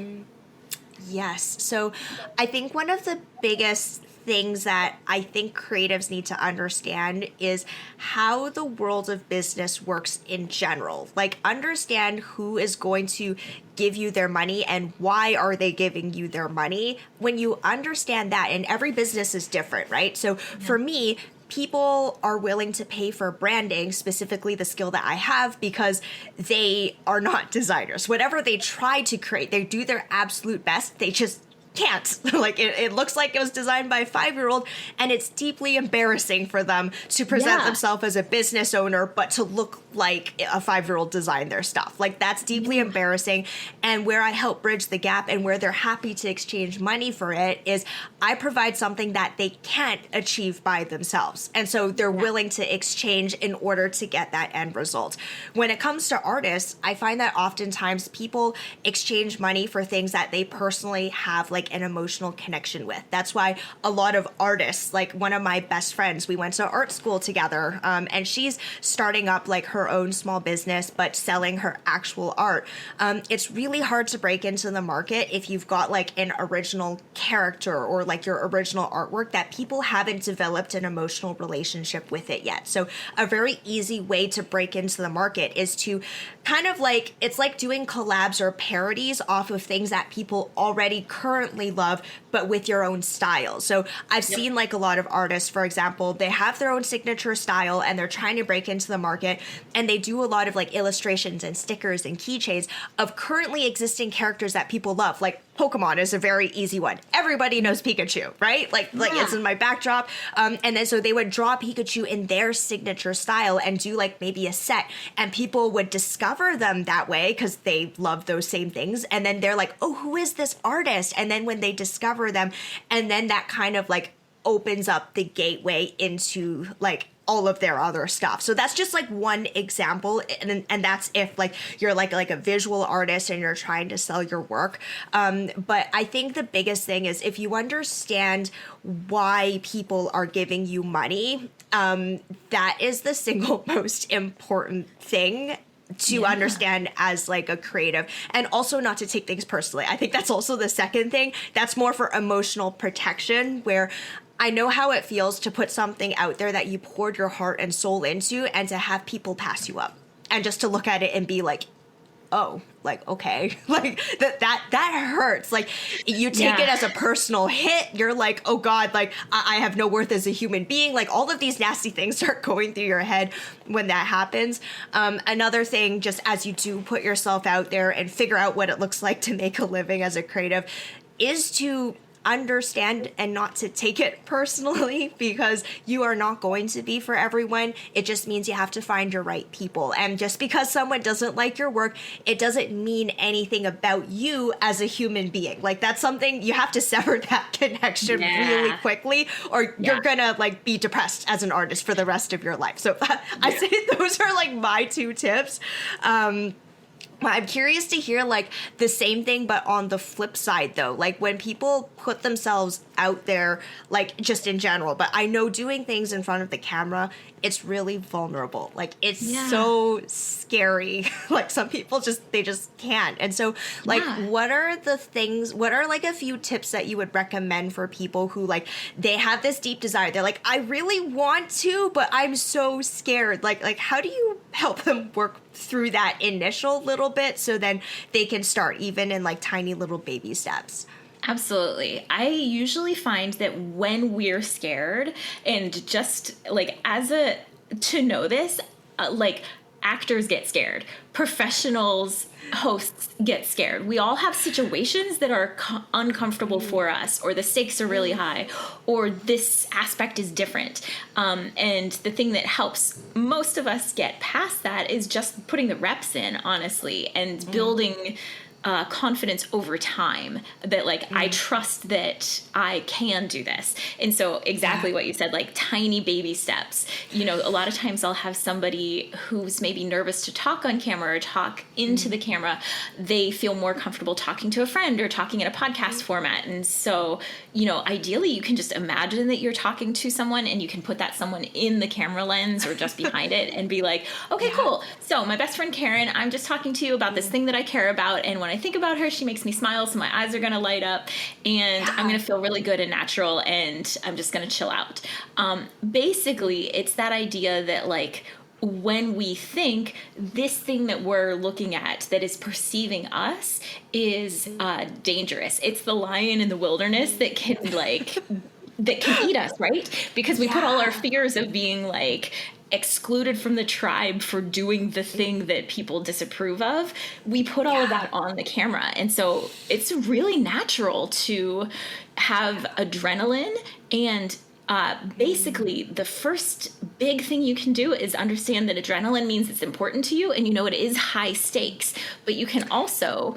Yes. So I think one of the biggest things that I think creatives need to understand is how the world of business works in general. Like, understand who is going to give you their money and why are they giving you their money. When you understand that, and every business is different, right? So for me, people are willing to pay for branding, specifically the skill that I have, because they are not designers. Whatever they try to create, they do their absolute best. They just can't. Like it looks like it was designed by a 5-year-old, and it's deeply embarrassing for them to present themselves as a business owner, but to look like a 5-year-old designed their stuff. Like, that's deeply embarrassing. And where I help bridge the gap and where they're happy to exchange money for it is I provide something that they can't achieve by themselves. And so they're willing to exchange in order to get that end result. When it comes to artists, I find that oftentimes people exchange money for things that they personally have like an emotional connection with. That's why a lot of artists, like one of my best friends, we went to art school together, and she's starting up like her own small business, but selling her actual art. It's really hard to break into the market if you've got like an original character or like your original artwork that people haven't developed an emotional relationship with it yet. So a very easy way to break into the market is to kind of like, it's like doing collabs or parodies off of things that people already currently love, but with your own style. So I've seen like a lot of artists, for example, they have their own signature style and they're trying to break into the market, and they do a lot of like illustrations and stickers and keychains of currently existing characters that people love. Like Pokemon is a very easy one. Everybody knows Pikachu, right? Like it's in my backdrop. And then so they would draw Pikachu in their signature style and do like maybe a set, and people would discover them that way because they love those same things. And then they're like, oh, who is this artist? And then when they discover them, and then that kind of like opens up the gateway into like all of their other stuff. So that's just like one example, and that's if like you're like a visual artist and you're trying to sell your work. But I think the biggest thing is if you understand why people are giving you money, that is the single most important thing to understand as like a creative, and also not to take things personally. I think that's also the second thing. That's more for emotional protection, where I know how it feels to put something out there that you poured your heart and soul into, and to have people pass you up and just to look at it and be like, oh, like, okay, like that hurts. Like, you take it as a personal hit. You're like, oh God, like I have no worth as a human being. Like, all of these nasty things start going through your head when that happens. Another thing, just as you do put yourself out there and figure out what it looks like to make a living as a creative, is to understand and not to take it personally, because you are not going to be for everyone. It just means you have to find your right people. And just because someone doesn't like your work, it doesn't mean anything about you as a human being. Like, that's something you have to sever that connection really quickly, or you're gonna like be depressed as an artist for the rest of your life. So I say those are like my 2 tips. I'm curious to hear like the same thing, but on the flip side though, like when people put themselves out there, like just in general, but I know doing things in front of the camera, it's really vulnerable. Like it's so scary. Like some people they just can't. And so like, what are like a few tips that you would recommend for people who like, they have this deep desire. They're like, I really want to, but I'm so scared. Like how do you help them work through that initial little bit so then they can start even in like tiny little baby steps?
Absolutely. I usually find that when we're scared, and just like to know this, like actors get scared, professionals, hosts get scared. We all have situations that are uncomfortable for us, or the stakes are really high, or this aspect is different. And the thing that helps most of us get past that is just putting the reps in, honestly, and building confidence over time that like I trust that I can do this. And so exactly what you said, like tiny baby steps. You know, a lot of times I'll have somebody who's maybe nervous to talk on camera or talk into the camera. They feel more comfortable talking to a friend or talking in a podcast format. And so, you know, ideally you can just imagine that you're talking to someone and you can put that someone in the camera lens or just behind it and be like, okay, cool. So my best friend Karen, I'm just talking to you about this thing that I care about. And when I think about her, she makes me smile, so my eyes are going to light up, and I'm going to feel really good and natural, and I'm just going to chill out. Basically, it's that idea that like when we think this thing that we're looking at that is perceiving us is dangerous. It's the lion in the wilderness that can eat us, right? Because we put all our fears of being like excluded from the tribe for doing the thing that people disapprove of. We put all of that on the camera. And so it's really natural to have adrenaline, and basically the first big thing you can do is understand that adrenaline means it's important to you, and you know it is high stakes, but you can also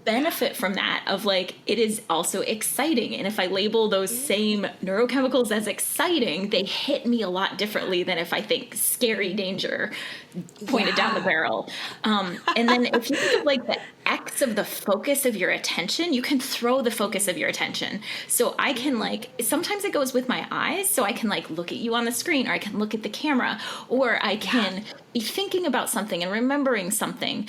benefit from that of like it is also exciting. And if I label those same neurochemicals as exciting, they hit me a lot differently than if I think scary danger pointed down the barrel. And then if you think of like the X of the focus of your attention, you can throw the focus of your attention. So I can like, sometimes it goes with my eyes, so I can like look at you on the screen, or I can look at the camera, or I can be thinking about something and remembering something.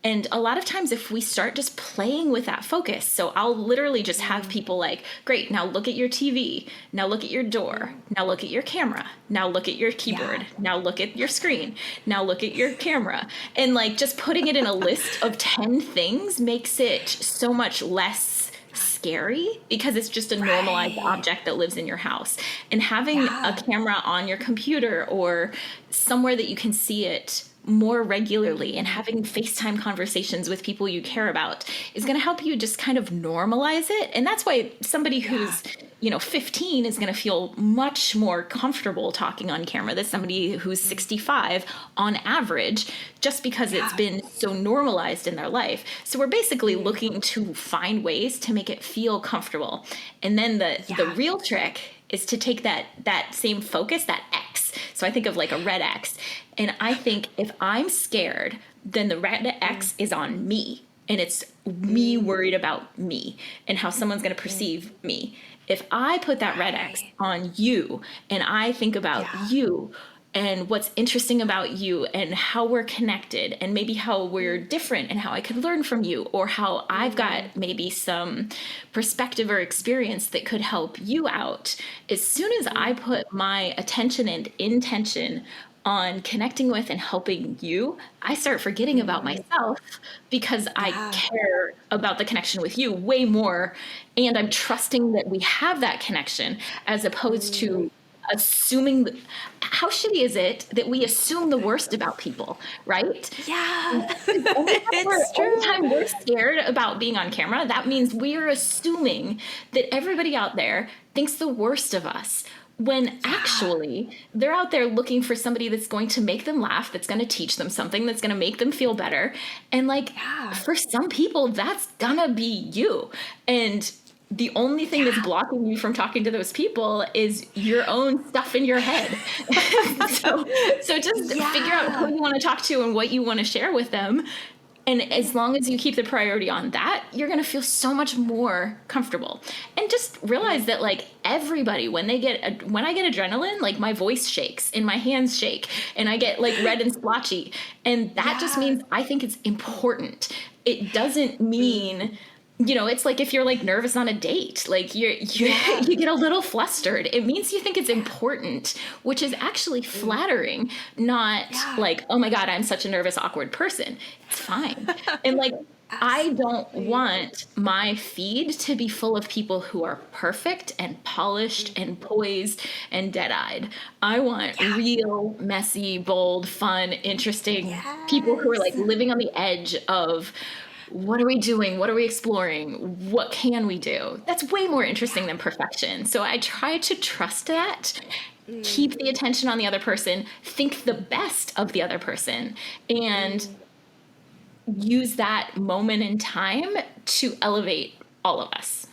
And a lot of times if we start just playing with that focus, so I'll literally just have people like, great, now look at your TV, now look at your door, now look at your camera, now look at your keyboard, now look at your screen, now look at your camera. And like just putting it in a list of 10 things makes it so much less scary, because it's just a normalized object that lives in your house. And having a camera on your computer or somewhere that you can see it more regularly, and having FaceTime conversations with people you care about is going to help you just kind of normalize it. And that's why somebody who's, 15 is going to feel much more comfortable talking on camera than somebody who's 65 on average, just because it's been so normalized in their life. So we're basically looking to find ways to make it feel comfortable. And then the real trick is to take that same focus, that X. So I think of like a red X. And I think if I'm scared, then the red X is on me. And it's me worried about me and how someone's going to perceive me. If I put that red X on you and I think about you and what's interesting about you and how we're connected and maybe how we're different and how I could learn from you, or how I've got maybe some perspective or experience that could help you out. As soon as I put my attention and intention on connecting with and helping you, I start forgetting about myself, because I care about the connection with you way more. And I'm trusting that we have that connection, as opposed to assuming. How shitty is it that we assume the worst about people, right?
Yeah.
Every time we're scared about being on camera, that means we're assuming that everybody out there thinks the worst of us, when actually they're out there looking for somebody that's going to make them laugh, that's going to teach them something, that's going to make them feel better. And like, for some people, that's gonna be you. And the only thing that's blocking you from talking to those people is your own stuff in your head. so just figure out who you want to talk to and what you want to share with them, And as long as you keep the priority on that, you're going to feel so much more comfortable. And just realize that like everybody, when I get adrenaline, like my voice shakes and my hands shake and I get like red and splotchy. And that just means I think it's important. It doesn't mean, you know, it's like if you're like nervous on a date, like you get a little flustered. It means you think it's important, which is actually flattering, not like, oh my God, I'm such a nervous, awkward person. It's fine. And like, I don't want my feed to be full of people who are perfect and polished and poised and dead-eyed. I want real, messy, bold, fun, interesting people who are like living on the edge of, what are we doing? What are we exploring? What can we do? That's way more interesting than perfection. So I try to trust that, keep the attention on the other person, think the best of the other person, and use that moment in time to elevate all of us.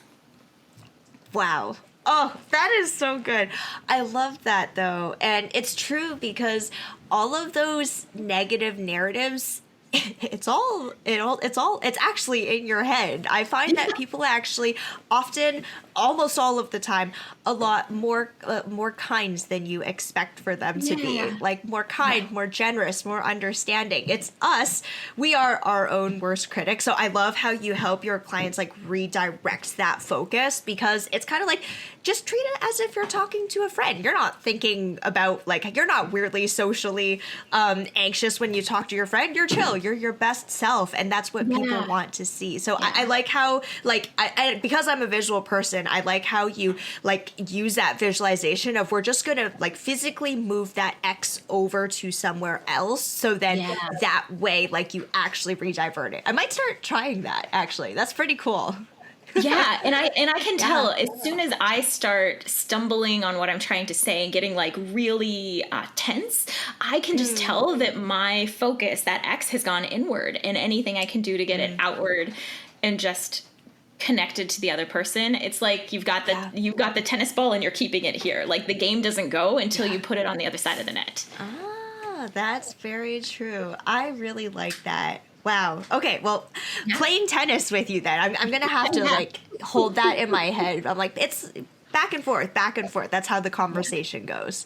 Wow. Oh, that is so good. I love that though. And it's true because all of those negative narratives, it's actually in your head. I find that people actually often, almost all of the time, a lot more kind than you expect for them to be. Like more kind, more generous, more understanding. It's us. We are our own worst critic. So I love how you help your clients like redirect that focus, because it's kind of like, just treat it as if you're talking to a friend. You're not thinking about like, you're not weirdly socially anxious when you talk to your friend. You're chill. You're your best self. And that's what people want to see. So I like how, like, I because I'm a visual person, I like how you like use that visualization of, we're just going to like physically move that X over to somewhere else. So then that way, like you actually redivert it. I might start trying that actually. That's pretty cool.
Yeah, and I can tell as soon as I start stumbling on what I'm trying to say and getting like really tense, I can just tell that my focus, that X, has gone inward, and anything I can do to get it outward and just connected to the other person. It's like you've got the tennis ball and you're keeping it here. Like the game doesn't go until you put it on the other side of the net.
Ah, that's very true. I really like that. Wow. Okay. Well, playing tennis with you then. I'm going to have to like hold that in my head. I'm like, it's back and forth, back and forth. That's how the conversation goes.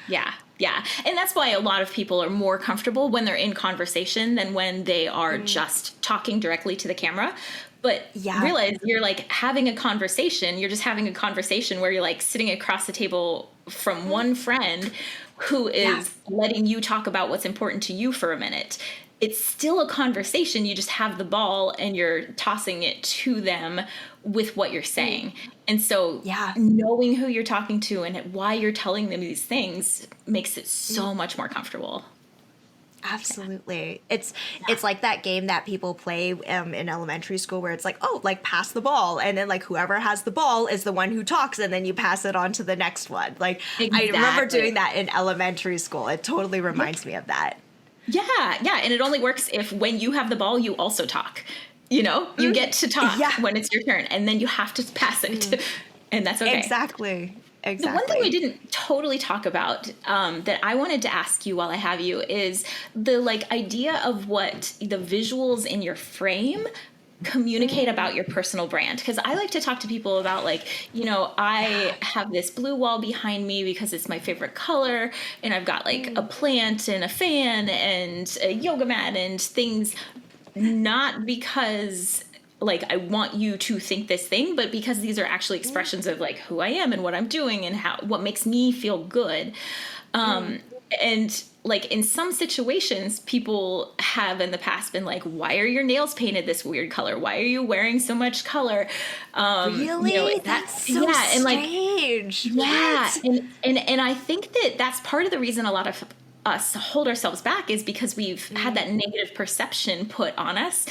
Yeah. Yeah. And that's why a lot of people are more comfortable when they're in conversation than when they are just talking directly to the camera. But realize you're like having a conversation. You're just having a conversation where you're like sitting across the table from one friend who is letting you talk about what's important to you for a minute. It's still a conversation. You just have the ball and you're tossing it to them with what you're saying. And so knowing who you're talking to and why you're telling them these things makes it so much more comfortable.
Absolutely. It's like that game that people play in elementary school where it's like, oh, like pass the ball. And then like whoever has the ball is the one who talks, and then you pass it on to the next one. Like I remember doing that in elementary school. It totally reminds me of that.
Yeah. And it only works if when you have the ball, you also talk. You know, you get to talk when it's your turn, and then you have to pass it. And that's okay.
Exactly.
The one thing we didn't totally talk about that I wanted to ask you while I have you is the like idea of what the visuals in your frame communicate about your personal brand. Because I like to talk to people about like, you know, I have this blue wall behind me because it's my favorite color, and I've got like a plant and a fan and a yoga mat and things, not because like I want you to think this thing, but because these are actually expressions of like who I am and what I'm doing and what makes me feel good. And like in some situations, people have in the past been like, why are your nails painted this weird color? Why are you wearing so much color?
Really?
You know,
that's so strange.
And I think that that's part of the reason a lot of us hold ourselves back is because we've had that negative perception put on us.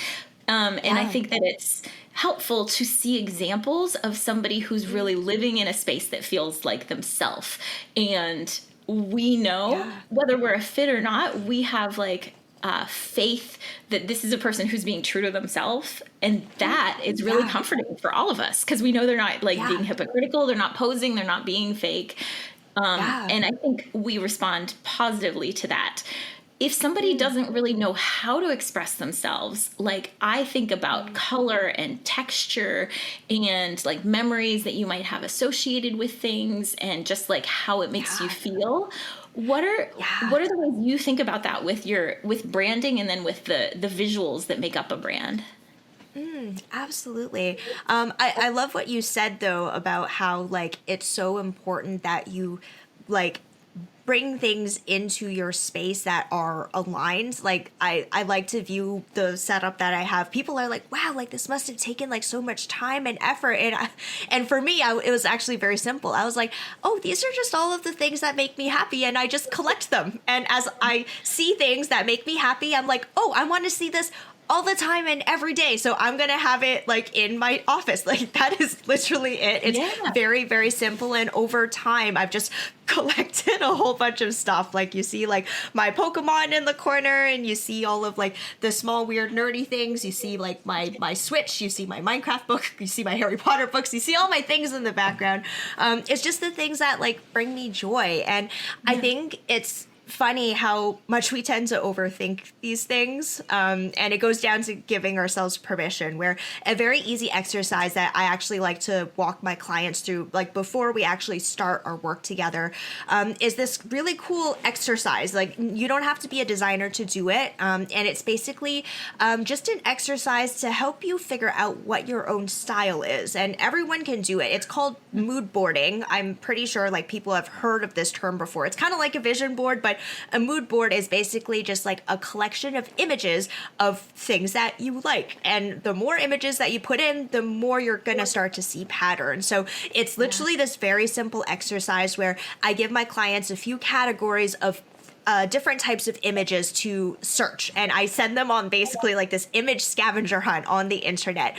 And I think that it's helpful to see examples of somebody who's really living in a space that feels like themselves. And we know whether we're a fit or not, we have like faith that this is a person who's being true to themselves. And that is really comforting for all of us because we know they're not like being hypocritical. They're not posing. They're not being fake. And I think we respond positively to that. if somebody doesn't really know how to express themselves, like I think about color and texture and like memories that you might have associated with things and just like how it makes you feel. What are the ways you think about that with branding and then with the visuals that make up a brand?
Absolutely. I love what you said though about how like it's so important that you like bring things into your space that are aligned. Like I like to view the setup that I have. People are like, wow, like this must have taken like so much time and effort. And for me, it was actually very simple. I was like, oh, these are just all of the things that make me happy. And I just collect them. And as I see things that make me happy, I'm like, oh, I want to see this all the time and every day. So I'm going to have it like in my office. Like that is literally it. It's very, very simple. And over time, I've just collected a whole bunch of stuff. Like you see like my Pokemon in the corner and you see all of like the small, weird, nerdy things. You see like my Switch, you see my Minecraft book, you see my Harry Potter books, you see all my things in the background. It's just the things that like bring me joy. And I think it's funny how much we tend to overthink these things. And it goes down to giving ourselves permission, where a very easy exercise that I actually like to walk my clients through, like before we actually start our work together, is this really cool exercise. Like you don't have to be a designer to do it. And it's basically just an exercise to help you figure out what your own style is. And everyone can do it. It's called mood boarding. I'm pretty sure like people have heard of this term before. It's kind of like a vision board, but a mood board is basically just like a collection of images of things that you like. And the more images that you put in, the more you're going to start to see patterns. So it's literally this very simple exercise where I give my clients a few categories of different types of images to search. And I send them on basically like this image scavenger hunt on the internet,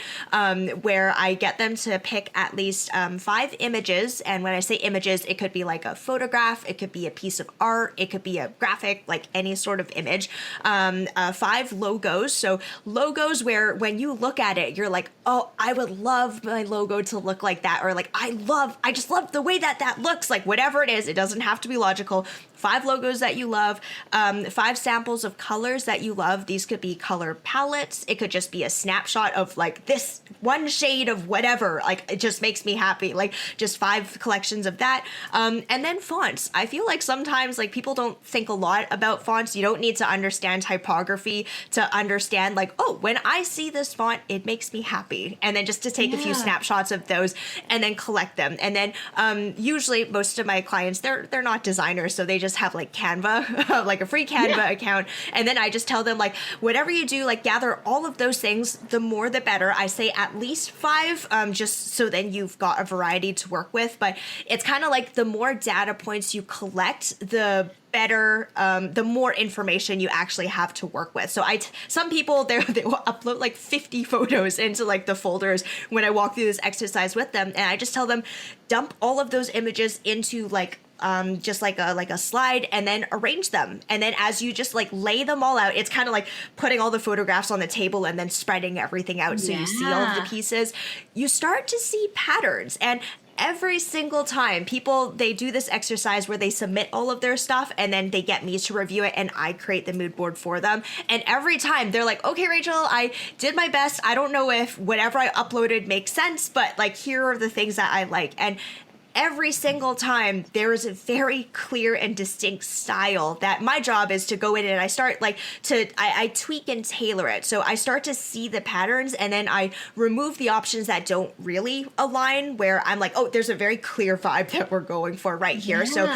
where I get them to pick at least 5 images. And when I say images, it could be like a photograph, it could be a piece of art, it could be a graphic, like any sort of image. 5 logos. So logos where when you look at it, you're like, oh, I would love my logo to look like that. Or like, I just love the way that looks. Like whatever it is, it doesn't have to be logical. 5 logos that you love, 5 samples of colors that you love. These could be color palettes. It could just be a snapshot of like this one shade of whatever. Like it just makes me happy. Like just 5 collections of that. And then fonts. I feel like sometimes like people don't think a lot about fonts. You don't need to understand typography to understand like, oh, when I see this font, it makes me happy. And then just to take a few snapshots of those and then collect them. And then usually most of my clients, they're not designers, so they just have like Canva, like a free Canva account. And then I just tell them like, whatever you do, like gather all of those things, the more the better. I say at least 5, just so then you've got a variety to work with. But it's kind of like the more data points you collect, the better, the more information you actually have to work with. So some people, they will upload like 50 photos into like the folders when I walk through this exercise with them. And I just tell them, dump all of those images into like, just like a slide and then arrange them. And then as you just like lay them all out, it's kind of like putting all the photographs on the table and then spreading everything out. So you see all of the pieces, you start to see patterns. And every single time people, they do this exercise where they submit all of their stuff and then they get me to review it and I create the mood board for them. And every time they're like, okay, Rachel, I did my best. I don't know if whatever I uploaded makes sense, but like, here are the things that I like. And every single time there is a very clear and distinct style that my job is to go in and I start like I tweak and tailor it. So I start to see the patterns and then I remove the options that don't really align, where I'm like, oh, there's a very clear vibe that we're going for right here. So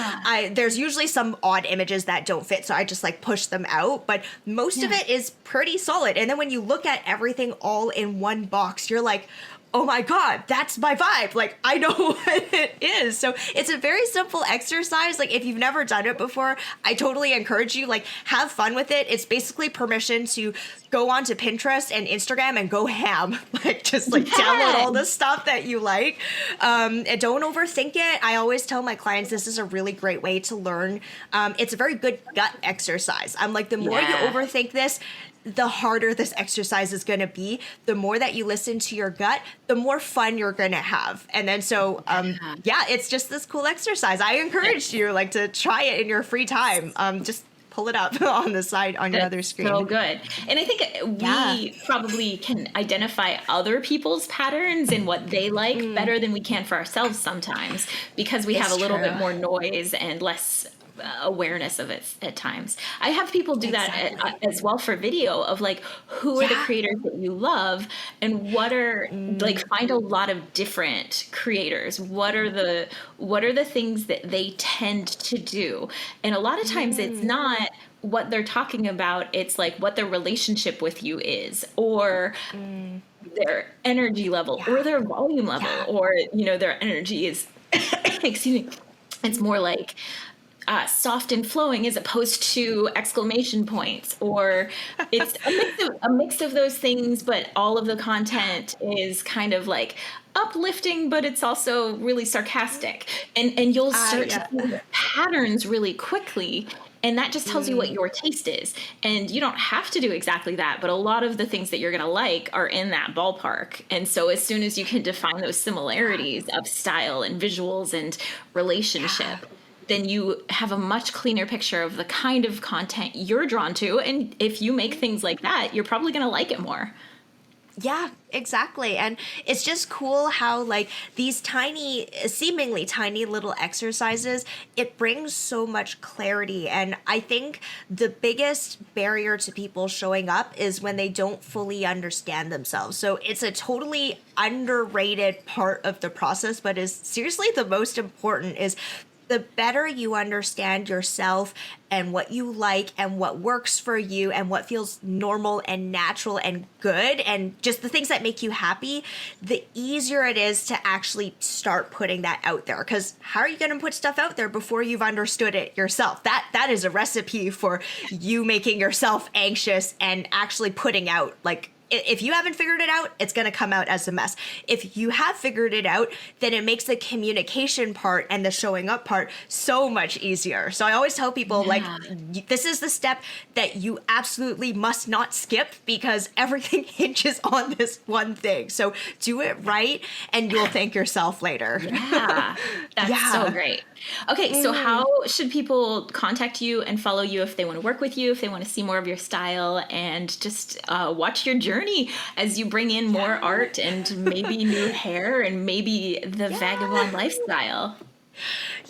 there's usually some odd images that don't fit. So I just like push them out, but most of it is pretty solid. And then when you look at everything all in one box, you're like, oh my God, that's my vibe. Like, I know what it is. So it's a very simple exercise. Like, if you've never done it before, I totally encourage you, like, have fun with it. It's basically permission to go onto Pinterest and Instagram and go ham. Like, just like download all the stuff that you like. And don't overthink it. I always tell my clients this is a really great way to learn. It's a very good gut exercise. I'm like, the more you overthink this, the harder this exercise is going to be. The more that you listen to your gut, the more fun you're going to have. And then so, it's just this cool exercise. I encourage you like to try it in your free time. Just pull it up on the side on your other screen.
So good. And I think we probably can identify other people's patterns and what they like better than we can for ourselves sometimes, because we have a little bit more noise and less awareness of it at times. I have people do that as well for video of like, who are the creators that you love, and what are like, find a lot of different creators. What are the things that they tend to do? And a lot of times it's not what they're talking about. It's like what their relationship with you is, or their energy level, or their volume level, or, you know, their energy is, excuse me, it's more like soft and flowing as opposed to exclamation points, or it's a mix of those things, but all of the content is kind of like uplifting, but it's also really sarcastic, and you'll start to see patterns really quickly. And that just tells you what your taste is. And you don't have to do exactly that, but a lot of the things that you're going to like are in that ballpark. And so as soon as you can define those similarities of style and visuals and relationship, then you have a much cleaner picture of the kind of content you're drawn to. And if you make things like that, you're probably going to like it more.
Yeah, exactly. And it's just cool how like these tiny, seemingly tiny little exercises, it brings so much clarity. And I think the biggest barrier to people showing up is when they don't fully understand themselves. So it's a totally underrated part of the process, but is seriously the most important. Is the better you understand yourself and what you like and what works for you and what feels normal and natural and good and just the things that make you happy, the easier it is to actually start putting that out there. Because how are you going to put stuff out there before you've understood it yourself? That is a recipe for you making yourself anxious and actually putting out, like, if you haven't figured it out, it's going to come out as a mess. If you have figured it out, then it makes the communication part and the showing up part so much easier. So I always tell people, like, this is the step that you absolutely must not skip, because everything hinges on this one thing. So do it right and you'll thank yourself later.
Yeah, that's so great. Okay, so how should people contact you and follow you if they want to work with you, if they want to see more of your style and just watch your journey as you bring in more art and maybe new hair and maybe the vagabond lifestyle?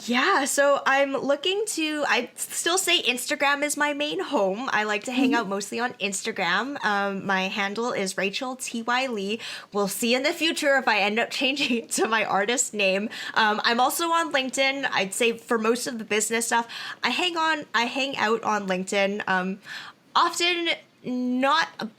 Yeah, so I still say Instagram is my main home. I like to hang out mostly on Instagram. My handle is Rachel T.Y. Lee. We'll see in the future if I end up changing it to my artist name. I'm also on LinkedIn. I'd say for most of the business stuff, I hang out on LinkedIn. Often not.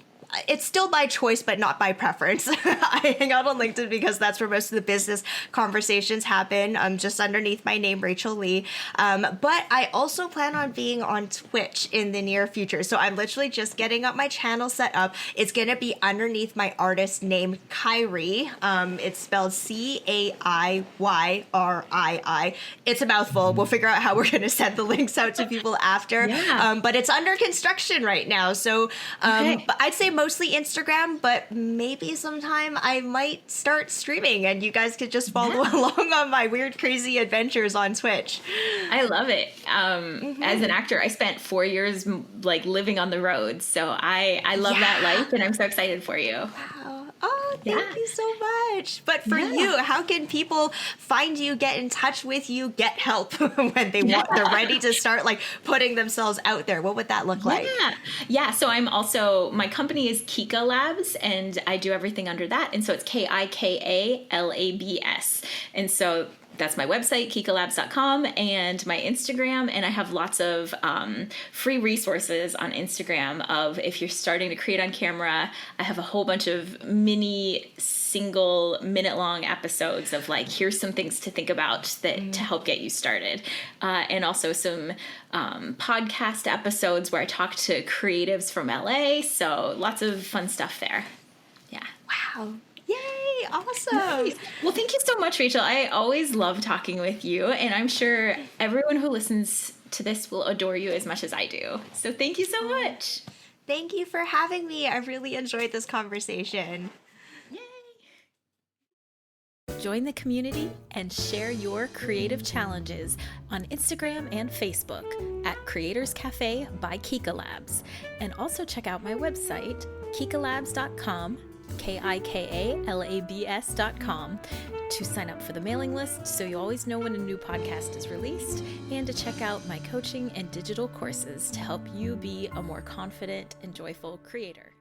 It's still by choice, but not by preference. I hang out on LinkedIn because that's where most of the business conversations happen, just underneath my name, Rachel Lee. But I also plan on being on Twitch in the near future. So I'm literally just getting up my channel set up. It's going to be underneath my artist name, Kyrie. It's spelled Caiyyrii. It's a mouthful. We'll figure out how we're going to send the links out to people after. But it's under construction right now. So but I'd say mostly Instagram, but maybe sometime I might start streaming and you guys could just follow along on my weird, crazy adventures on Twitch.
I love it. As an actor, I spent 4 years like living on the road. So I love that life, and I'm so excited for you.
Wow. Oh, thank you so much. But for you, how can people find you, get in touch with you, get help when they're ready to start like putting themselves out there? What would that look like?
Yeah. So I'm also, my company is Kika Labs, and I do everything under that. And so it's KIKALABS. And so that's my website, kikalabs.com, and my Instagram. And I have lots of free resources on Instagram of if you're starting to create on camera. I have a whole bunch of mini single minute long episodes of like, here's some things to think about that to help get you started. And also some podcast episodes where I talk to creatives from LA. So lots of fun stuff there. Yeah.
Wow. Yay! Awesome.
Nice. Well, thank you so much, Rachel. I always love talking with you, and I'm sure everyone who listens to this will adore you as much as I do. So thank you so much.
Thank you for having me. I really enjoyed this conversation.
Join the community and share your creative challenges on Instagram and Facebook at Creators Cafe by Kika Labs. And also check out my website, kikalabs.com, KIKALABS.com, to sign up for the mailing list so you always know when a new podcast is released, and to check out my coaching and digital courses to help you be a more confident and joyful creator.